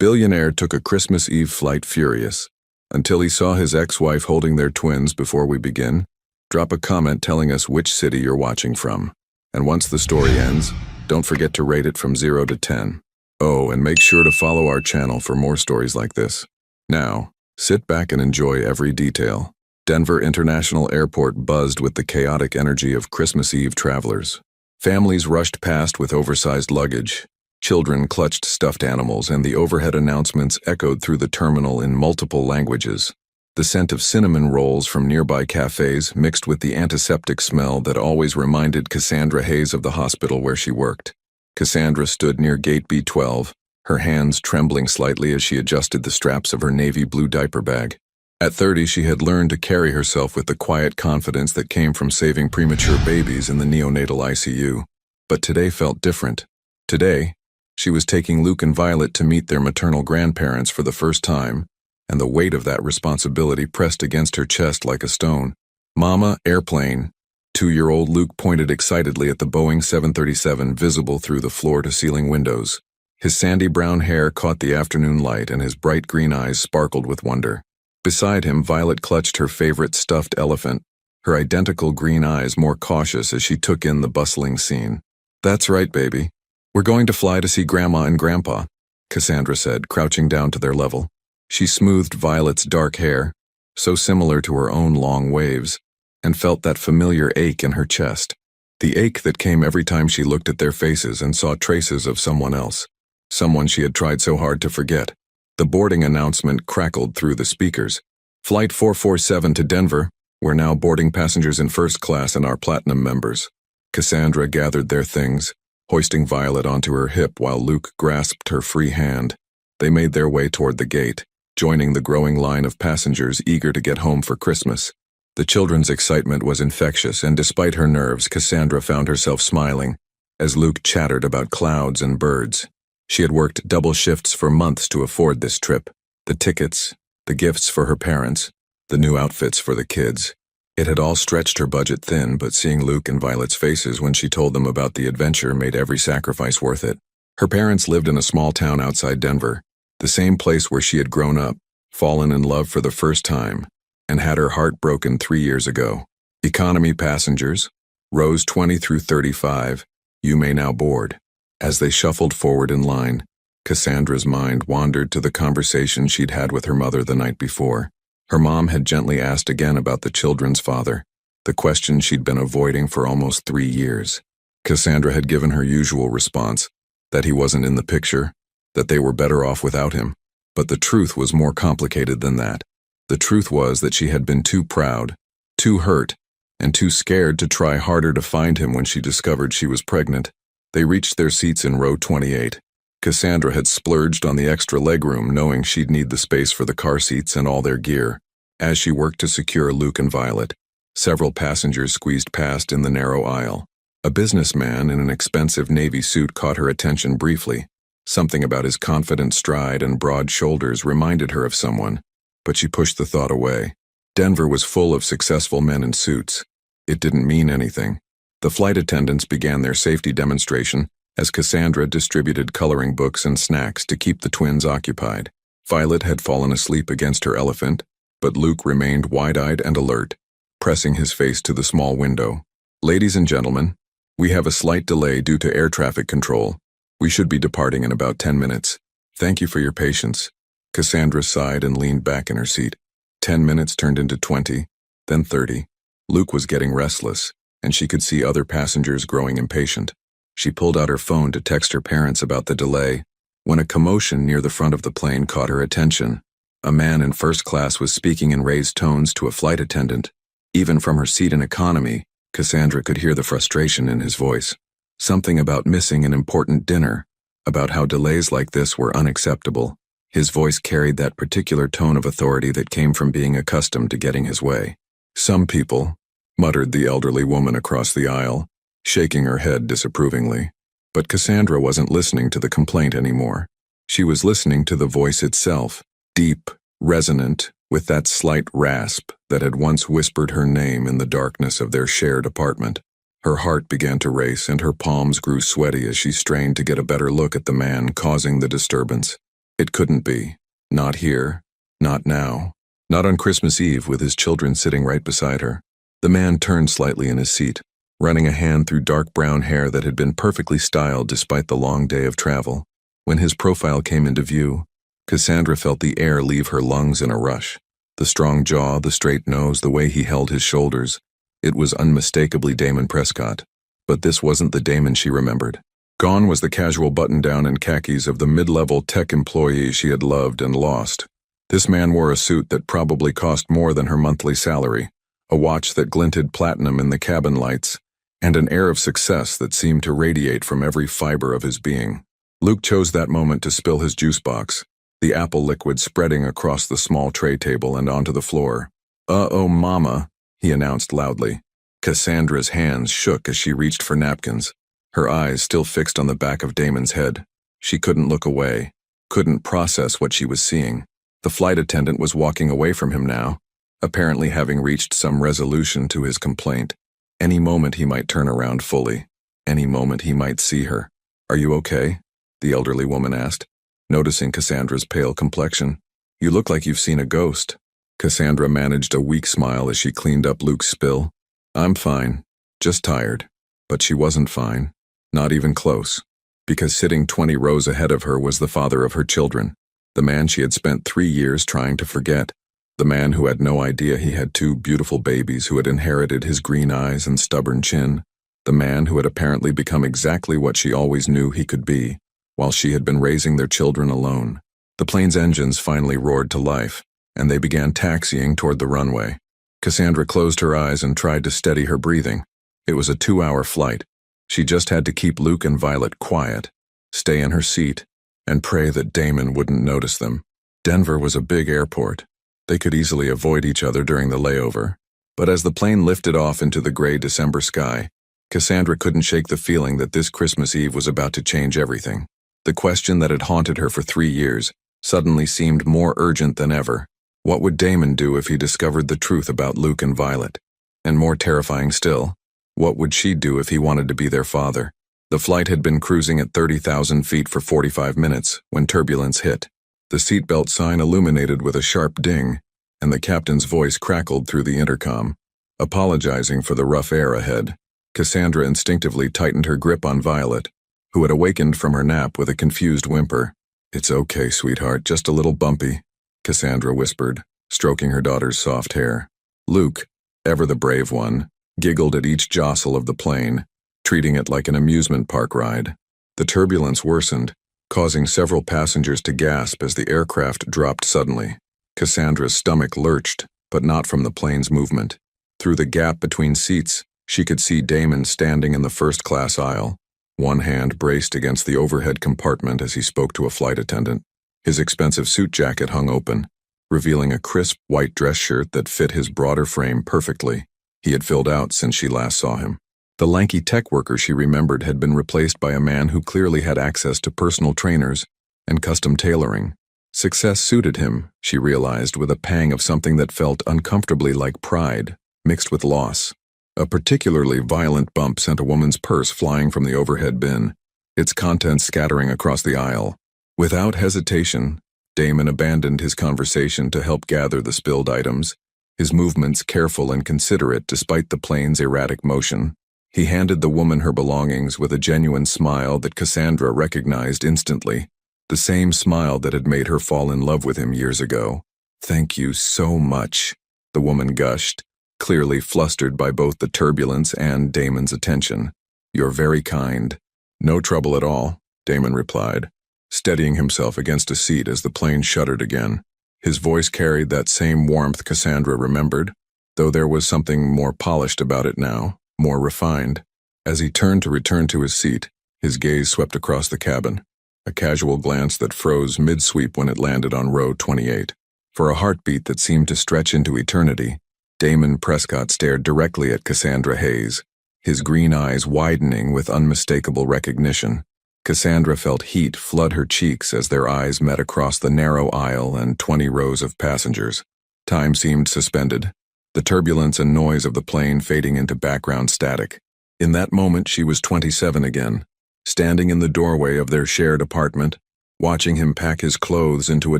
Billionaire took a Christmas Eve flight furious, until he saw his ex-wife holding their twins. Before we begin, drop a comment telling us which city you're watching from. And once the story ends, don't forget to rate it from 0 to 10. Oh, and make sure to follow our channel for more stories like this. Now, sit back and enjoy every detail. Denver International Airport buzzed with the chaotic energy of Christmas Eve travelers. Families rushed past with oversized luggage. Children clutched stuffed animals, and the overhead announcements echoed through the terminal in multiple languages. The scent of cinnamon rolls from nearby cafes mixed with the antiseptic smell that always reminded Cassandra Hayes of the hospital where she worked. Cassandra stood near gate B12, her hands trembling slightly as she adjusted the straps of her navy blue diaper bag. At 30, she had learned to carry herself with the quiet confidence that came from saving premature babies in the neonatal ICU. But today felt different. Today, she was taking Luke and Violet to meet their maternal grandparents for the first time, and the weight of that responsibility pressed against her chest like a stone. "Mama, airplane." 2-year-old Luke pointed excitedly at the Boeing 737 visible through the floor-to-ceiling windows. His sandy brown hair caught the afternoon light, and his bright green eyes sparkled with wonder. Beside him, Violet clutched her favorite stuffed elephant, her identical green eyes more cautious as she took in the bustling scene. "That's right, baby. We're going to fly to see Grandma and Grandpa," Cassandra said, crouching down to their level. She smoothed Violet's dark hair, so similar to her own long waves, and felt that familiar ache in her chest. The ache that came every time she looked at their faces and saw traces of someone else, someone she had tried so hard to forget. The boarding announcement crackled through the speakers. "Flight 447 to Denver. We're now boarding passengers in first class and our platinum members." Cassandra gathered their things, hoisting Violet onto her hip while Luke grasped her free hand. They made their way toward the gate, joining the growing line of passengers eager to get home for Christmas. The children's excitement was infectious, and despite her nerves, Cassandra found herself smiling as Luke chattered about clouds and birds. She had worked double shifts for months to afford this trip. The tickets, the gifts for her parents, the new outfits for the kids. It had all stretched her budget thin, but seeing Luke and Violet's faces when she told them about the adventure made every sacrifice worth it. Her parents lived in a small town outside Denver, the same place where she had grown up, fallen in love for the first time, and had her heart broken 3 years ago. "Economy passengers, rows 20 through 35, you may now board." As they shuffled forward in line, Cassandra's mind wandered to the conversation she'd had with her mother the night before. Her mom had gently asked again about the children's father, the question she'd been avoiding for almost 3 years. Cassandra had given her usual response, that he wasn't in the picture, that they were better off without him. But the truth was more complicated than that. The truth was that she had been too proud, too hurt, and too scared to try harder to find him when she discovered she was pregnant. They reached their seats in row 28. Cassandra had splurged on the extra legroom, knowing she'd need the space for the car seats and all their gear. As she worked to secure Luke and Violet, several passengers squeezed past in the narrow aisle. A businessman in an expensive navy suit caught her attention briefly. Something about his confident stride and broad shoulders reminded her of someone, but she pushed the thought away. Denver was full of successful men in suits. It didn't mean anything. The flight attendants began their safety demonstration as Cassandra distributed coloring books and snacks to keep the twins occupied. Violet had fallen asleep against her elephant, but Luke remained wide-eyed and alert, pressing his face to the small window. "Ladies and gentlemen, we have a slight delay due to air traffic control. We should be departing in about 10 minutes. Thank you for your patience." Cassandra sighed and leaned back in her seat. 10 minutes turned into 20, then 30. Luke was getting restless, and she could see other passengers growing impatient. She pulled out her phone to text her parents about the delay, when a commotion near the front of the plane caught her attention. A man in first class was speaking in raised tones to a flight attendant. Even from her seat in economy, Cassandra could hear the frustration in his voice. Something about missing an important dinner, about how delays like this were unacceptable. His voice carried that particular tone of authority that came from being accustomed to getting his way. "Some people," muttered the elderly woman across the aisle, shaking her head disapprovingly. But Cassandra wasn't listening to the complaint anymore. She was listening to the voice itself, deep, resonant, with that slight rasp that had once whispered her name in the darkness of their shared apartment. Her heart began to race, and her palms grew sweaty as she strained to get a better look at the man causing the disturbance. It couldn't be. Not here. Not now. Not on Christmas Eve with his children sitting right beside her. The man turned slightly in his seat, running a hand through dark brown hair that had been perfectly styled despite the long day of travel. When his profile came into view, Cassandra felt the air leave her lungs in a rush. The strong jaw, the straight nose, the way he held his shoulders. It was unmistakably Damon Prescott. But this wasn't the Damon she remembered. Gone was the casual button-down and khakis of the mid-level tech employee she had loved and lost. This man wore a suit that probably cost more than her monthly salary, a watch that glinted platinum in the cabin lights, and an air of success that seemed to radiate from every fiber of his being. Luke chose that moment to spill his juice box, the apple liquid spreading across the small tray table and onto the floor. "Uh-oh, Mama," he announced loudly. Cassandra's hands shook as she reached for napkins, her eyes still fixed on the back of Damon's head. She couldn't look away, couldn't process what she was seeing. The flight attendant was walking away from him now, apparently having reached some resolution to his complaint. Any moment he might turn around fully. Any moment he might see her. "Are you okay?" the elderly woman asked, noticing Cassandra's pale complexion. "You look like you've seen a ghost." Cassandra managed a weak smile as she cleaned up Luke's spill. "I'm fine, just tired." But she wasn't fine, not even close, because sitting 20 rows ahead of her was the father of her children, the man she had spent 3 years trying to forget, the man who had no idea he had 2 beautiful babies who had inherited his green eyes and stubborn chin, the man who had apparently become exactly what she always knew he could be, while she had been raising their children alone. The plane's engines finally roared to life, and they began taxiing toward the runway. Cassandra closed her eyes and tried to steady her breathing. It was a 2-hour flight. She just had to keep Luke and Violet quiet, stay in her seat, and pray that Damon wouldn't notice them. Denver was a big airport. They could easily avoid each other during the layover. But as the plane lifted off into the gray December sky, Cassandra couldn't shake the feeling that this Christmas Eve was about to change everything. The question that had haunted her for 3 years suddenly seemed more urgent than ever. What would Damon do if he discovered the truth about Luke and Violet? And more terrifying still, what would she do if he wanted to be their father? The flight had been cruising at 30,000 feet for 45 minutes when turbulence hit. The seatbelt sign illuminated with a sharp ding, and the captain's voice crackled through the intercom, apologizing for the rough air ahead. Cassandra instinctively tightened her grip on Violet, who had awakened from her nap with a confused whimper. "It's okay, sweetheart, just a little bumpy," Cassandra whispered, stroking her daughter's soft hair. Luke, ever the brave one, giggled at each jostle of the plane, treating it like an amusement park ride. The turbulence worsened, causing several passengers to gasp as the aircraft dropped suddenly. Cassandra's stomach lurched, but not from the plane's movement. Through the gap between seats, she could see Damon standing in the first-class aisle, one hand braced against the overhead compartment as he spoke to a flight attendant. His expensive suit jacket hung open, revealing a crisp white dress shirt that fit his broader frame perfectly. He had filled out since she last saw him. The lanky tech worker she remembered had been replaced by a man who clearly had access to personal trainers and custom tailoring. Success suited him, she realized with a pang of something that felt uncomfortably like pride, mixed with loss. A particularly violent bump sent a woman's purse flying from the overhead bin, its contents scattering across the aisle. Without hesitation, Damon abandoned his conversation to help gather the spilled items, his movements careful and considerate despite the plane's erratic motion. He handed the woman her belongings with a genuine smile that Cassandra recognized instantly, the same smile that had made her fall in love with him years ago. "Thank you so much," the woman gushed, clearly flustered by both the turbulence and Damon's attention. "You're very kind." "No trouble at all," Damon replied, steadying himself against a seat as the plane shuddered again. His voice carried that same warmth Cassandra remembered, though there was something more polished about it now, more refined. As he turned to return to his seat, his gaze swept across the cabin, a casual glance that froze mid-sweep when it landed on row 28. For a heartbeat that seemed to stretch into eternity, Damon Prescott stared directly at Cassandra Hayes, his green eyes widening with unmistakable recognition. Cassandra felt heat flood her cheeks as their eyes met across the narrow aisle and 20 rows of passengers. Time seemed suspended, the turbulence and noise of the plane fading into background static. In that moment she was 27 again, standing in the doorway of their shared apartment, watching him pack his clothes into a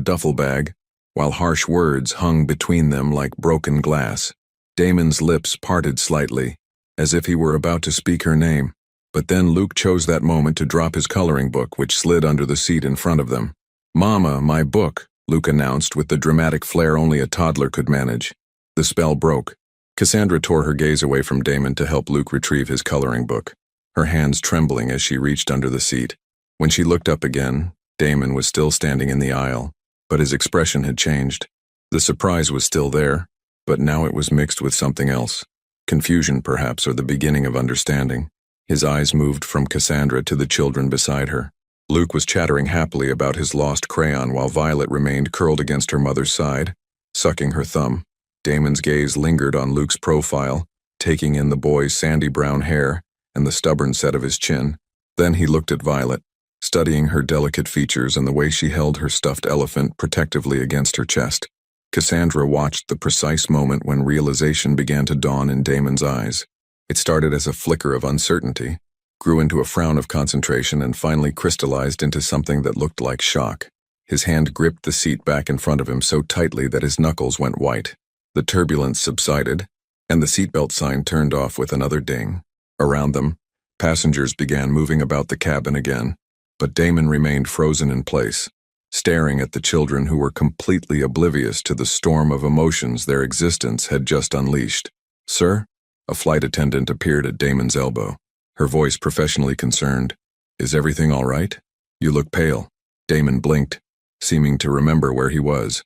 duffel bag, while harsh words hung between them like broken glass. Damon's lips parted slightly, as if he were about to speak her name, but then Luke chose that moment to drop his coloring book, which slid under the seat in front of them. "Mama, my book," Luke announced with the dramatic flair only a toddler could manage. The spell broke. Cassandra tore her gaze away from Damon to help Luke retrieve his coloring book, her hands trembling as she reached under the seat. When she looked up again, Damon was still standing in the aisle, but his expression had changed. The surprise was still there, but now it was mixed with something else. Confusion, perhaps, or the beginning of understanding. His eyes moved from Cassandra to the children beside her. Luke was chattering happily about his lost crayon while Violet remained curled against her mother's side, sucking her thumb. Damon's gaze lingered on Luke's profile, taking in the boy's sandy brown hair and the stubborn set of his chin. Then he looked at Violet, studying her delicate features and the way she held her stuffed elephant protectively against her chest. Cassandra watched the precise moment when realization began to dawn in Damon's eyes. It started as a flicker of uncertainty, grew into a frown of concentration, and finally crystallized into something that looked like shock. His hand gripped the seat back in front of him so tightly that his knuckles went white. The turbulence subsided, and the seatbelt sign turned off with another ding. Around them, passengers began moving about the cabin again, but Damon remained frozen in place, staring at the children who were completely oblivious to the storm of emotions their existence had just unleashed. "Sir?" A flight attendant appeared at Damon's elbow, her voice professionally concerned. "Is everything all right? You look pale." Damon blinked, seeming to remember where he was.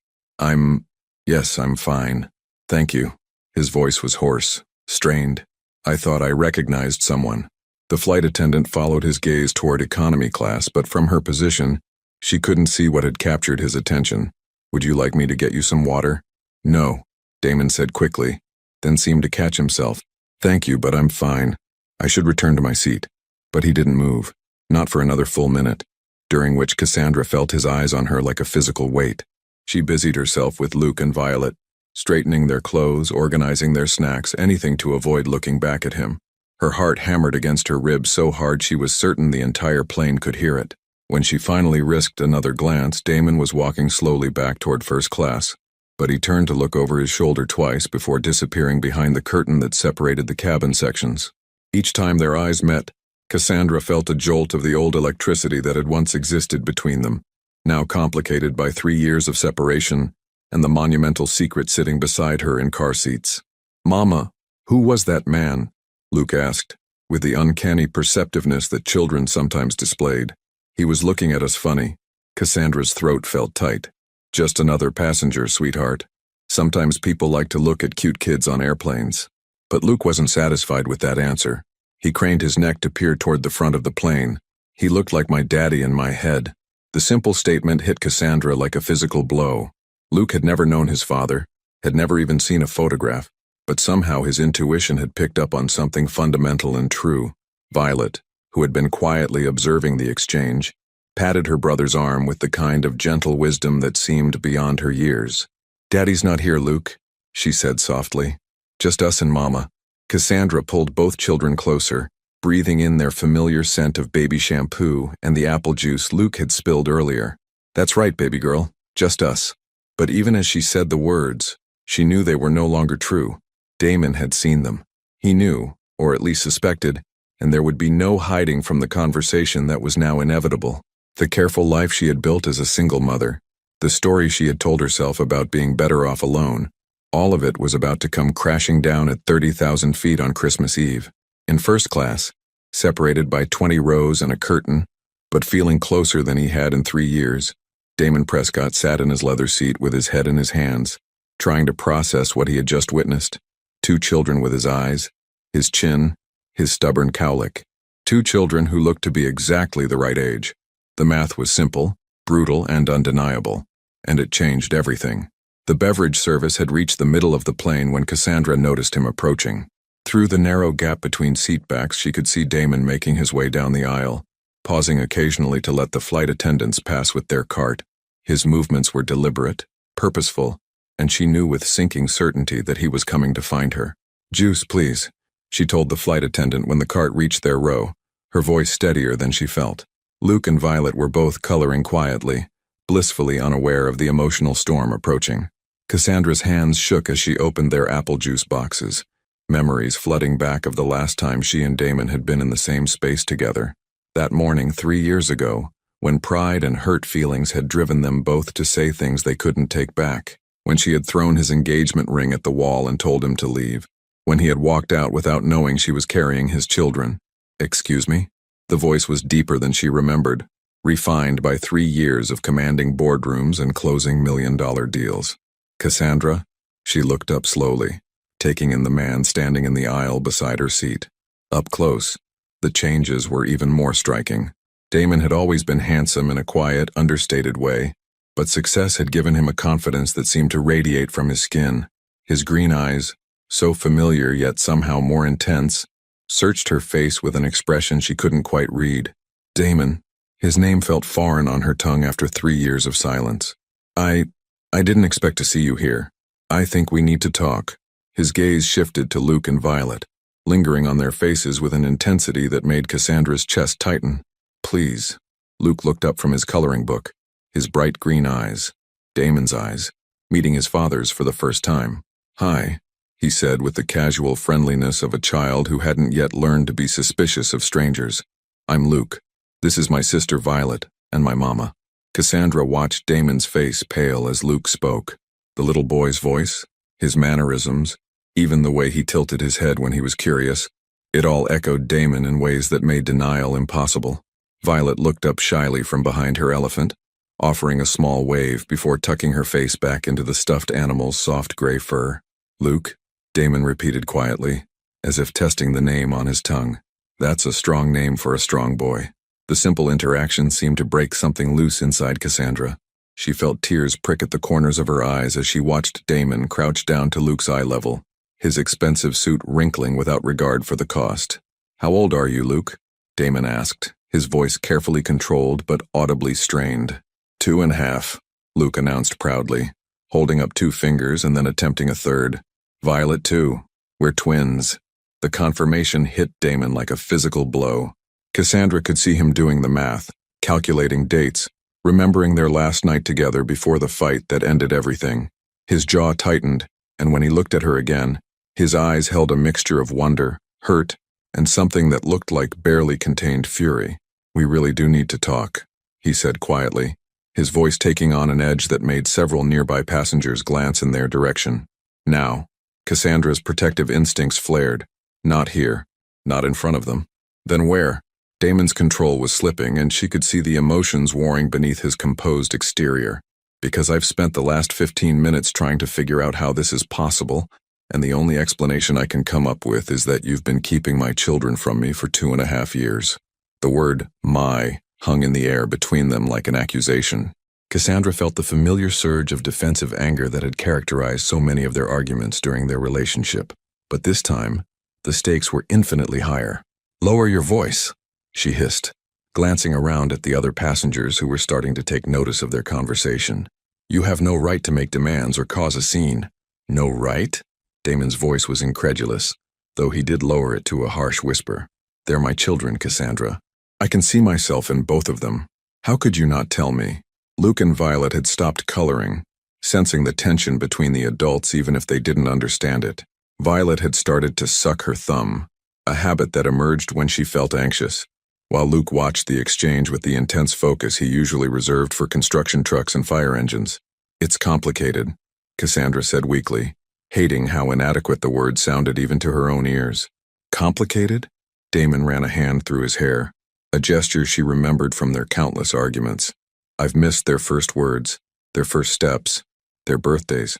Yes, I'm fine. Thank you." His voice was hoarse, strained. "I thought I recognized someone." The flight attendant followed his gaze toward economy class, but from her position, she couldn't see what had captured his attention. "Would you like me to get you some water?" "No," Damon said quickly, then seemed to catch himself. "Thank you, but I'm fine. I should return to my seat." But he didn't move, not for another full minute, during which Cassandra felt his eyes on her like a physical weight. She busied herself with Luke and Violet, straightening their clothes, organizing their snacks, anything to avoid looking back at him. Her heart hammered against her ribs so hard she was certain the entire plane could hear it. When she finally risked another glance, Damon was walking slowly back toward first class, but he turned to look over his shoulder twice before disappearing behind the curtain that separated the cabin sections. Each time their eyes met, Cassandra felt a jolt of the old electricity that had once existed between them, now complicated by 3 years of separation and the monumental secret sitting beside her in car seats. "Mama, who was that man?" Luke asked, with the uncanny perceptiveness that children sometimes displayed. "He was looking at us funny." Cassandra's throat felt tight. "Just another passenger, sweetheart. Sometimes people like to look at cute kids on airplanes." But Luke wasn't satisfied with that answer. He craned his neck to peer toward the front of the plane. "He looked like my daddy in my head." The simple statement hit Cassandra like a physical blow. Luke had never known his father, had never even seen a photograph, but somehow his intuition had picked up on something fundamental and true. Violet, who had been quietly observing the exchange, patted her brother's arm with the kind of gentle wisdom that seemed beyond her years. "Daddy's not here, Luke," she said softly. "Just us and Mama." Cassandra pulled both children closer, breathing in their familiar scent of baby shampoo and the apple juice Luke had spilled earlier. "That's right, baby girl, just us." But even as she said the words, she knew they were no longer true. Damon had seen them. He knew, or at least suspected, and there would be no hiding from the conversation that was now inevitable. The careful life she had built as a single mother, the story she had told herself about being better off alone, all of it was about to come crashing down at 30,000 feet on Christmas Eve. In first class, separated by 20 rows and a curtain, but feeling closer than he had in 3 years, Damon Prescott sat in his leather seat with his head in his hands, trying to process what he had just witnessed. 2 children with his eyes, his chin, his stubborn cowlick. 2 children who looked to be exactly the right age. The math was simple, brutal, and undeniable, and it changed everything. The beverage service had reached the middle of the plane when Cassandra noticed him approaching. Through the narrow gap between seatbacks, she could see Damon making his way down the aisle, pausing occasionally to let the flight attendants pass with their cart. His movements were deliberate, purposeful, and she knew with sinking certainty that he was coming to find her. "Juice, please," she told the flight attendant when the cart reached their row, her voice steadier than she felt. Luke and Violet were both coloring quietly, blissfully unaware of the emotional storm approaching. Cassandra's hands shook as she opened their apple juice boxes, memories flooding back of the last time she and Damon had been in the same space together. That morning 3 years ago, when pride and hurt feelings had driven them both to say things they couldn't take back, when she had thrown his engagement ring at the wall and told him to leave, when he had walked out without knowing she was carrying his children. "Excuse me?" The voice was deeper than she remembered, refined by 3 years of commanding boardrooms and closing million-dollar deals. "Cassandra?" She looked up slowly, taking in the man standing in the aisle beside her seat. Up close, the changes were even more striking. Damon had always been handsome in a quiet, understated way, but success had given him a confidence that seemed to radiate from his skin. His green eyes, so familiar yet somehow more intense, searched her face with an expression she couldn't quite read. Damon. His name felt foreign on her tongue after 3 years of silence. I didn't expect to see you here. I think we need to talk." His gaze shifted to Luke and Violet, lingering on their faces with an intensity that made Cassandra's chest tighten. "Please." Luke looked up from his coloring book, his bright green eyes, Damon's eyes, meeting his father's for the first time. "Hi," he said with the casual friendliness of a child who hadn't yet learned to be suspicious of strangers. "I'm Luke. This is my sister Violet, and my mama." Cassandra watched Damon's face pale as Luke spoke. The little boy's voice, his mannerisms, even the way he tilted his head when he was curious, it all echoed Damon in ways that made denial impossible. Violet looked up shyly from behind her elephant, offering a small wave before tucking her face back into the stuffed animal's soft gray fur. "Luke?" Damon repeated quietly, as if testing the name on his tongue. "That's a strong name for a strong boy." The simple interaction seemed to break something loose inside Cassandra. She felt tears prick at the corners of her eyes as she watched Damon crouch down to Luke's eye level, his expensive suit wrinkling without regard for the cost. "How old are you, Luke?" Damon asked, his voice carefully controlled but audibly strained. 2.5, Luke announced proudly, holding up 2 fingers and then attempting a third. "Violet too. We're twins." The confirmation hit Damon like a physical blow. Cassandra could see him doing the math, calculating dates, remembering their last night together before the fight that ended everything. His jaw tightened, and when he looked at her again, his eyes held a mixture of wonder, hurt, and something that looked like barely contained fury. "We really do need to talk," he said quietly, his voice taking on an edge that made several nearby passengers glance in their direction. "Now." Cassandra's protective instincts flared. "Not here. Not in front of them." "Then where?" Damon's control was slipping, and she could see the emotions warring beneath his composed exterior. "Because I've spent the last 15 minutes trying to figure out how this is possible, and the only explanation I can come up with is that you've been keeping my children from me for 2.5 years. The word "my" hung in the air between them like an accusation. Cassandra felt the familiar surge of defensive anger that had characterized so many of their arguments during their relationship. But this time, the stakes were infinitely higher. "Lower your voice," she hissed, glancing around at the other passengers who were starting to take notice of their conversation. "You have no right to make demands or cause a scene." "No right?" Damon's voice was incredulous, though he did lower it to a harsh whisper. "They're my children, Cassandra. I can see myself in both of them. How could you not tell me?" Luke and Violet had stopped coloring, sensing the tension between the adults even if they didn't understand it. Violet had started to suck her thumb, a habit that emerged when she felt anxious, while Luke watched the exchange with the intense focus he usually reserved for construction trucks and fire engines. "It's complicated," Cassandra said weakly, hating how inadequate the word sounded even to her own ears. "Complicated?" Damon ran a hand through his hair, a gesture she remembered from their countless arguments. "I've missed their first words, their first steps, their birthdays.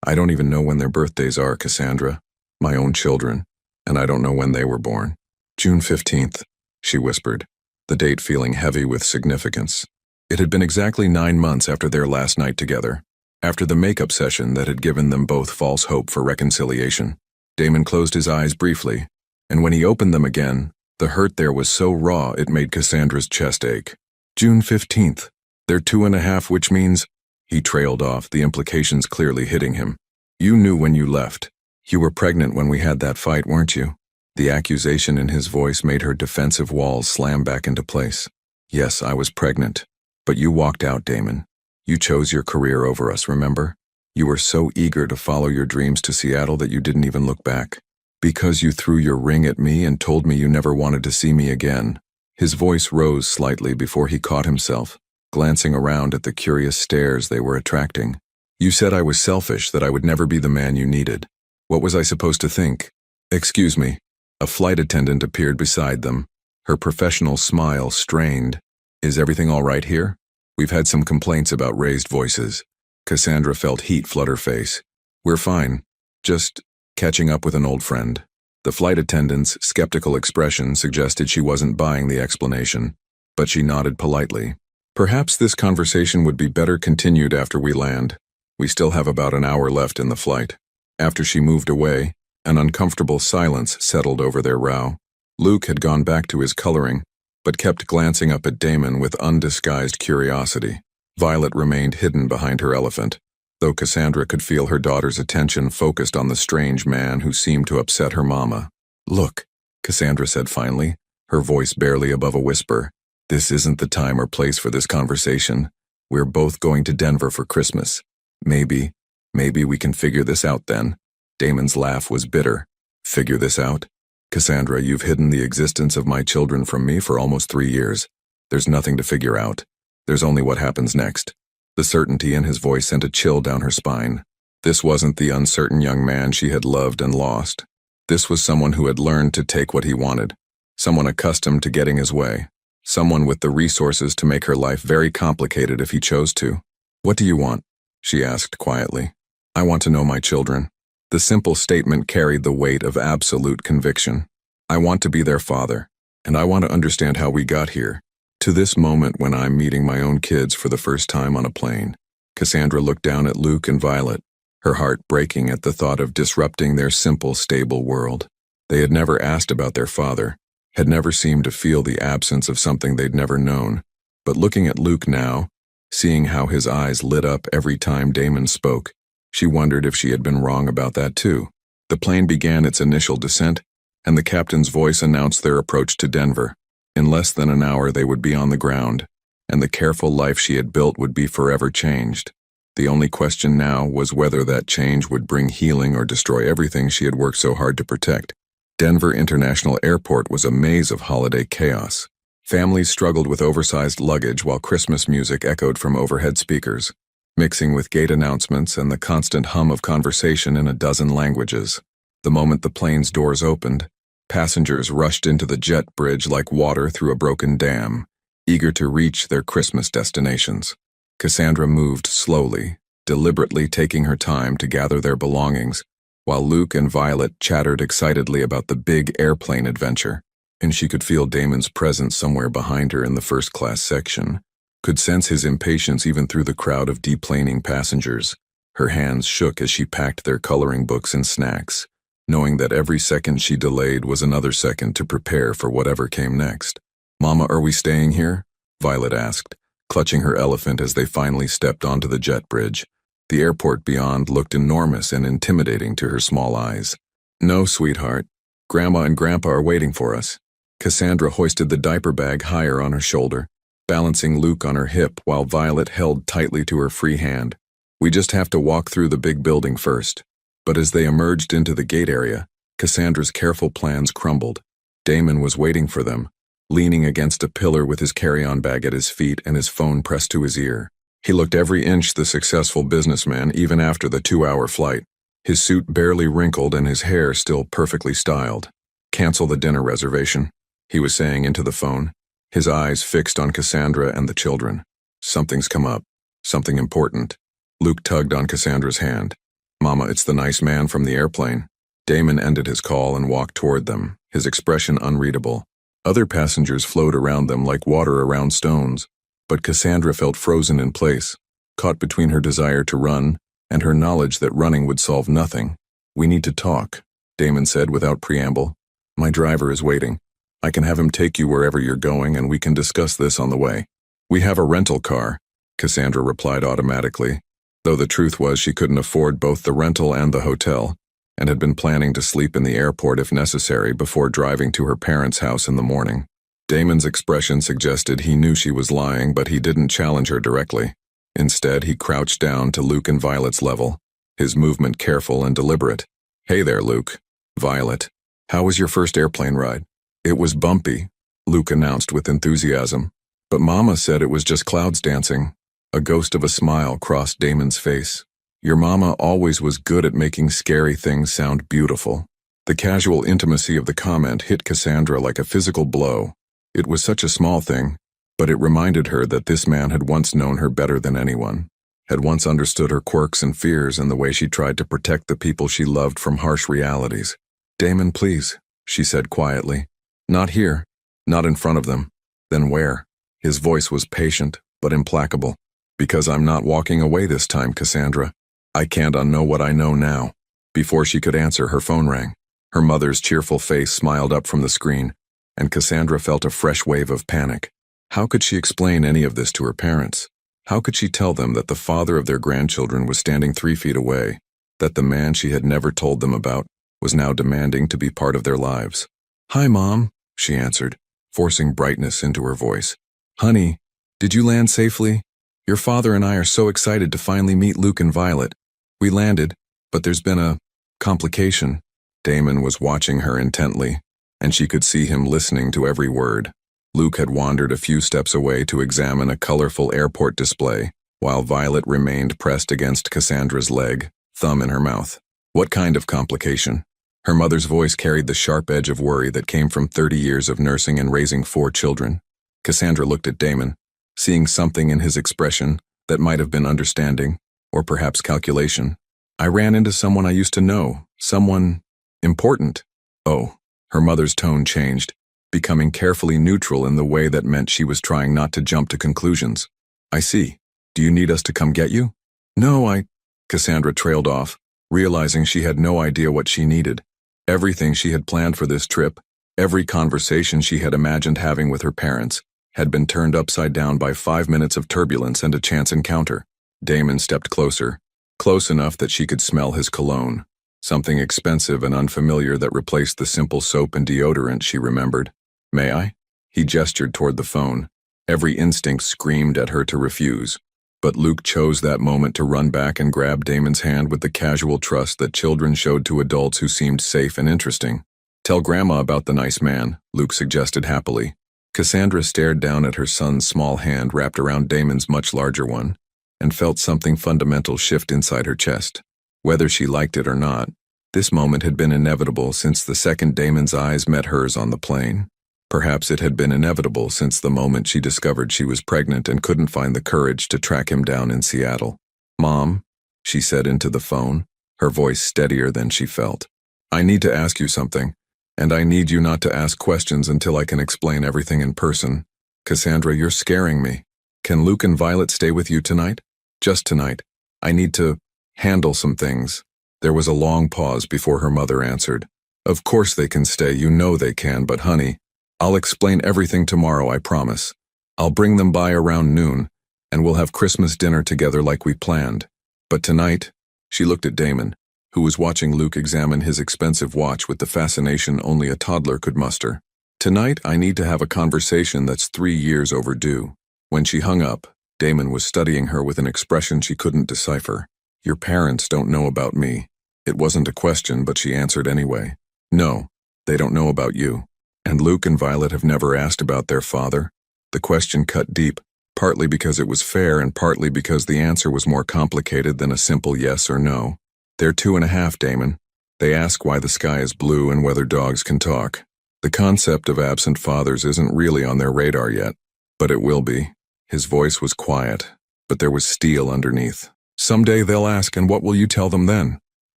I don't even know when their birthdays are, Cassandra. My own children, and I don't know when they were born." "June 15th, she whispered, the date feeling heavy with significance. It had been exactly 9 months after their last night together, after the makeup session that had given them both false hope for reconciliation. Damon closed his eyes briefly, and when he opened them again, the hurt there was so raw it made Cassandra's chest ache. "June 15th. They're 2.5, which means—" He trailed off, the implications clearly hitting him. "You knew when you left. You were pregnant when we had that fight, weren't you?" The accusation in his voice made her defensive walls slam back into place. Yes, I was pregnant. But you walked out, Damon. You chose your career over us, remember? You were so eager to follow your dreams to Seattle that you didn't even look back. Because you threw your ring at me and told me you never wanted to see me again. His voice rose slightly before he caught himself, glancing around at the curious stares they were attracting. You said I was selfish, that I would never be the man you needed. What was I supposed to think? Excuse me. A flight attendant appeared beside them, her professional smile strained. Is everything all right here? We've had some complaints about raised voices. Cassandra felt heat flood her face. We're fine. Just catching up with an old friend. The flight attendant's skeptical expression suggested she wasn't buying the explanation, but she nodded politely. Perhaps this conversation would be better continued after we land. We still have about an hour left in the flight. After she moved away, an uncomfortable silence settled over their row. Luke had gone back to his coloring, but kept glancing up at Damon with undisguised curiosity. Violet remained hidden behind her elephant, though Cassandra could feel her daughter's attention focused on the strange man who seemed to upset her mama. Look, Cassandra said finally, her voice barely above a whisper. This isn't the time or place for this conversation. We're both going to Denver for Christmas. Maybe we can figure this out then. Damon's laugh was bitter. Figure this out? Cassandra, you've hidden the existence of my children from me for almost 3 years. There's nothing to figure out. There's only what happens next. The certainty in his voice sent a chill down her spine. This wasn't the uncertain young man she had loved and lost. This was someone who had learned to take what he wanted. Someone accustomed to getting his way. Someone with the resources to make her life very complicated if he chose to. What do you want? She asked quietly. I want to know my children. The simple statement carried the weight of absolute conviction. I want to be their father, and I want to understand how we got here, to this moment when I'm meeting my own kids for the first time on a plane. Cassandra looked down at Luke and Violet, her heart breaking at the thought of disrupting their simple, stable world. They had never asked about their father, had never seemed to feel the absence of something they'd never known. But looking at Luke now, seeing how his eyes lit up every time Damon spoke, she wondered if she had been wrong about that too. The plane began its initial descent, and the captain's voice announced their approach to Denver. In less than an hour they would be on the ground, and the careful life she had built would be forever changed. The only question now was whether that change would bring healing or destroy everything she had worked so hard to protect. Denver International Airport was a maze of holiday chaos. Families struggled with oversized luggage while Christmas music echoed from overhead speakers, mixing with gate announcements and the constant hum of conversation in a dozen languages. The moment the plane's doors opened, passengers rushed into the jet bridge like water through a broken dam, eager to reach their Christmas destinations. Cassandra moved slowly, deliberately taking her time to gather their belongings, while Luke and Violet chattered excitedly about the big airplane adventure, and she could feel Damon's presence somewhere behind her in the first-class section, could sense his impatience even through the crowd of deplaning passengers. Her hands shook as she packed their coloring books and snacks, knowing that every second she delayed was another second to prepare for whatever came next. Mama, are we staying here? Violet asked, clutching her elephant as they finally stepped onto the jet bridge. The airport beyond looked enormous and intimidating to her small eyes. No, sweetheart. Grandma and Grandpa are waiting for us. Cassandra hoisted the diaper bag higher on her shoulder, balancing Luke on her hip while Violet held tightly to her free hand. We just have to walk through the big building first. But as they emerged into the gate area, Cassandra's careful plans crumbled. Damon was waiting for them, leaning against a pillar with his carry-on bag at his feet and his phone pressed to his ear. He looked every inch the successful businessman even after the 2-hour flight, his suit barely wrinkled and his hair still perfectly styled. Cancel the dinner reservation, he was saying into the phone, his eyes fixed on Cassandra and the children. Something's come up. Something important. Luke tugged on Cassandra's hand. Mama, it's the nice man from the airplane. Damon ended his call and walked toward them, his expression unreadable. Other passengers flowed around them like water around stones, but Cassandra felt frozen in place, caught between her desire to run and her knowledge that running would solve nothing. We need to talk, Damon said without preamble. My driver is waiting. I can have him take you wherever you're going and we can discuss this on the way. We have a rental car, Cassandra replied automatically, though the truth was she couldn't afford both the rental and the hotel, and had been planning to sleep in the airport if necessary before driving to her parents' house in the morning. Damon's expression suggested he knew she was lying, but he didn't challenge her directly. Instead, he crouched down to Luke and Violet's level, his movement careful and deliberate. "Hey there, Luke." "Violet, how was your first airplane ride?" "It was bumpy," Luke announced with enthusiasm. "But Mama said it was just clouds dancing." A ghost of a smile crossed Damon's face. "Your mama always was good at making scary things sound beautiful." The casual intimacy of the comment hit Cassandra like a physical blow. It was such a small thing, but it reminded her that this man had once known her better than anyone, had once understood her quirks and fears and the way she tried to protect the people she loved from harsh realities. "Damon, please," she said quietly. "Not here. Not in front of them." "Then where?" His voice was patient, but implacable. "Because I'm not walking away this time, Cassandra. I can't unknow what I know now." Before she could answer, her phone rang. Her mother's cheerful face smiled up from the screen, and Cassandra felt a fresh wave of panic. How could she explain any of this to her parents? How could she tell them that the father of their grandchildren was standing 3 feet away, that the man she had never told them about was now demanding to be part of their lives? "Hi, Mom," she answered, forcing brightness into her voice. "Honey, did you land safely? Your father and I are so excited to finally meet Luke and Violet. We landed, but there's been a complication." Damon was watching her intently, and she could see him listening to every word. Luke had wandered a few steps away to examine a colorful airport display, while Violet remained pressed against Cassandra's leg, thumb in her mouth. "What kind of complication?" Her mother's voice carried the sharp edge of worry that came from 30 years of nursing and raising 4 children. Cassandra looked at Damon, seeing something in his expression that might have been understanding, or perhaps calculation. "I ran into someone I used to know, someone important." "Oh." Her mother's tone changed, becoming carefully neutral in the way that meant she was trying not to jump to conclusions. "I see. Do you need us to come get you?" "No, Cassandra trailed off, realizing she had no idea what she needed. Everything she had planned for this trip, every conversation she had imagined having with her parents, had been turned upside down by 5 minutes of turbulence and a chance encounter. Damon stepped closer, close enough that she could smell his cologne, something expensive and unfamiliar that replaced the simple soap and deodorant she remembered. "May I?" He gestured toward the phone. Every instinct screamed at her to refuse, but Luke chose that moment to run back and grab Damon's hand with the casual trust that children showed to adults who seemed safe and interesting. "Tell Grandma about the nice man," Luke suggested happily. Cassandra stared down at her son's small hand wrapped around Damon's much larger one, and felt something fundamental shift inside her chest. Whether she liked it or not, this moment had been inevitable since the second Damon's eyes met hers on the plane. Perhaps it had been inevitable since the moment she discovered she was pregnant and couldn't find the courage to track him down in Seattle. "Mom," she said into the phone, her voice steadier than she felt. "I need to ask you something, and I need you not to ask questions until I can explain everything in person. Cassandra, you're scaring me. Can Luke and Violet stay with you tonight? Just tonight. I need to handle some things." There was a long pause before her mother answered. "Of course they can stay, you know they can, but honey, I'll explain everything tomorrow, I promise. I'll bring them by around noon, and we'll have Christmas dinner together like we planned. But tonight," she looked at Damon, who was watching Luke examine his expensive watch with the fascination only a toddler could muster. "Tonight, I need to have a conversation that's 3 years overdue." When she hung up, Damon was studying her with an expression she couldn't decipher. "Your parents don't know about me." It wasn't a question, but she answered anyway. "No, they don't know about you. And Luke and Violet have never asked about their father?" The question cut deep, partly because it was fair and partly because the answer was more complicated than a simple yes or no. "They're 2.5, Damon. They ask why the sky is blue and whether dogs can talk. The concept of absent fathers isn't really on their radar yet, but it will be." His voice was quiet, but there was steel underneath. "Someday they'll ask, and what will you tell them then?"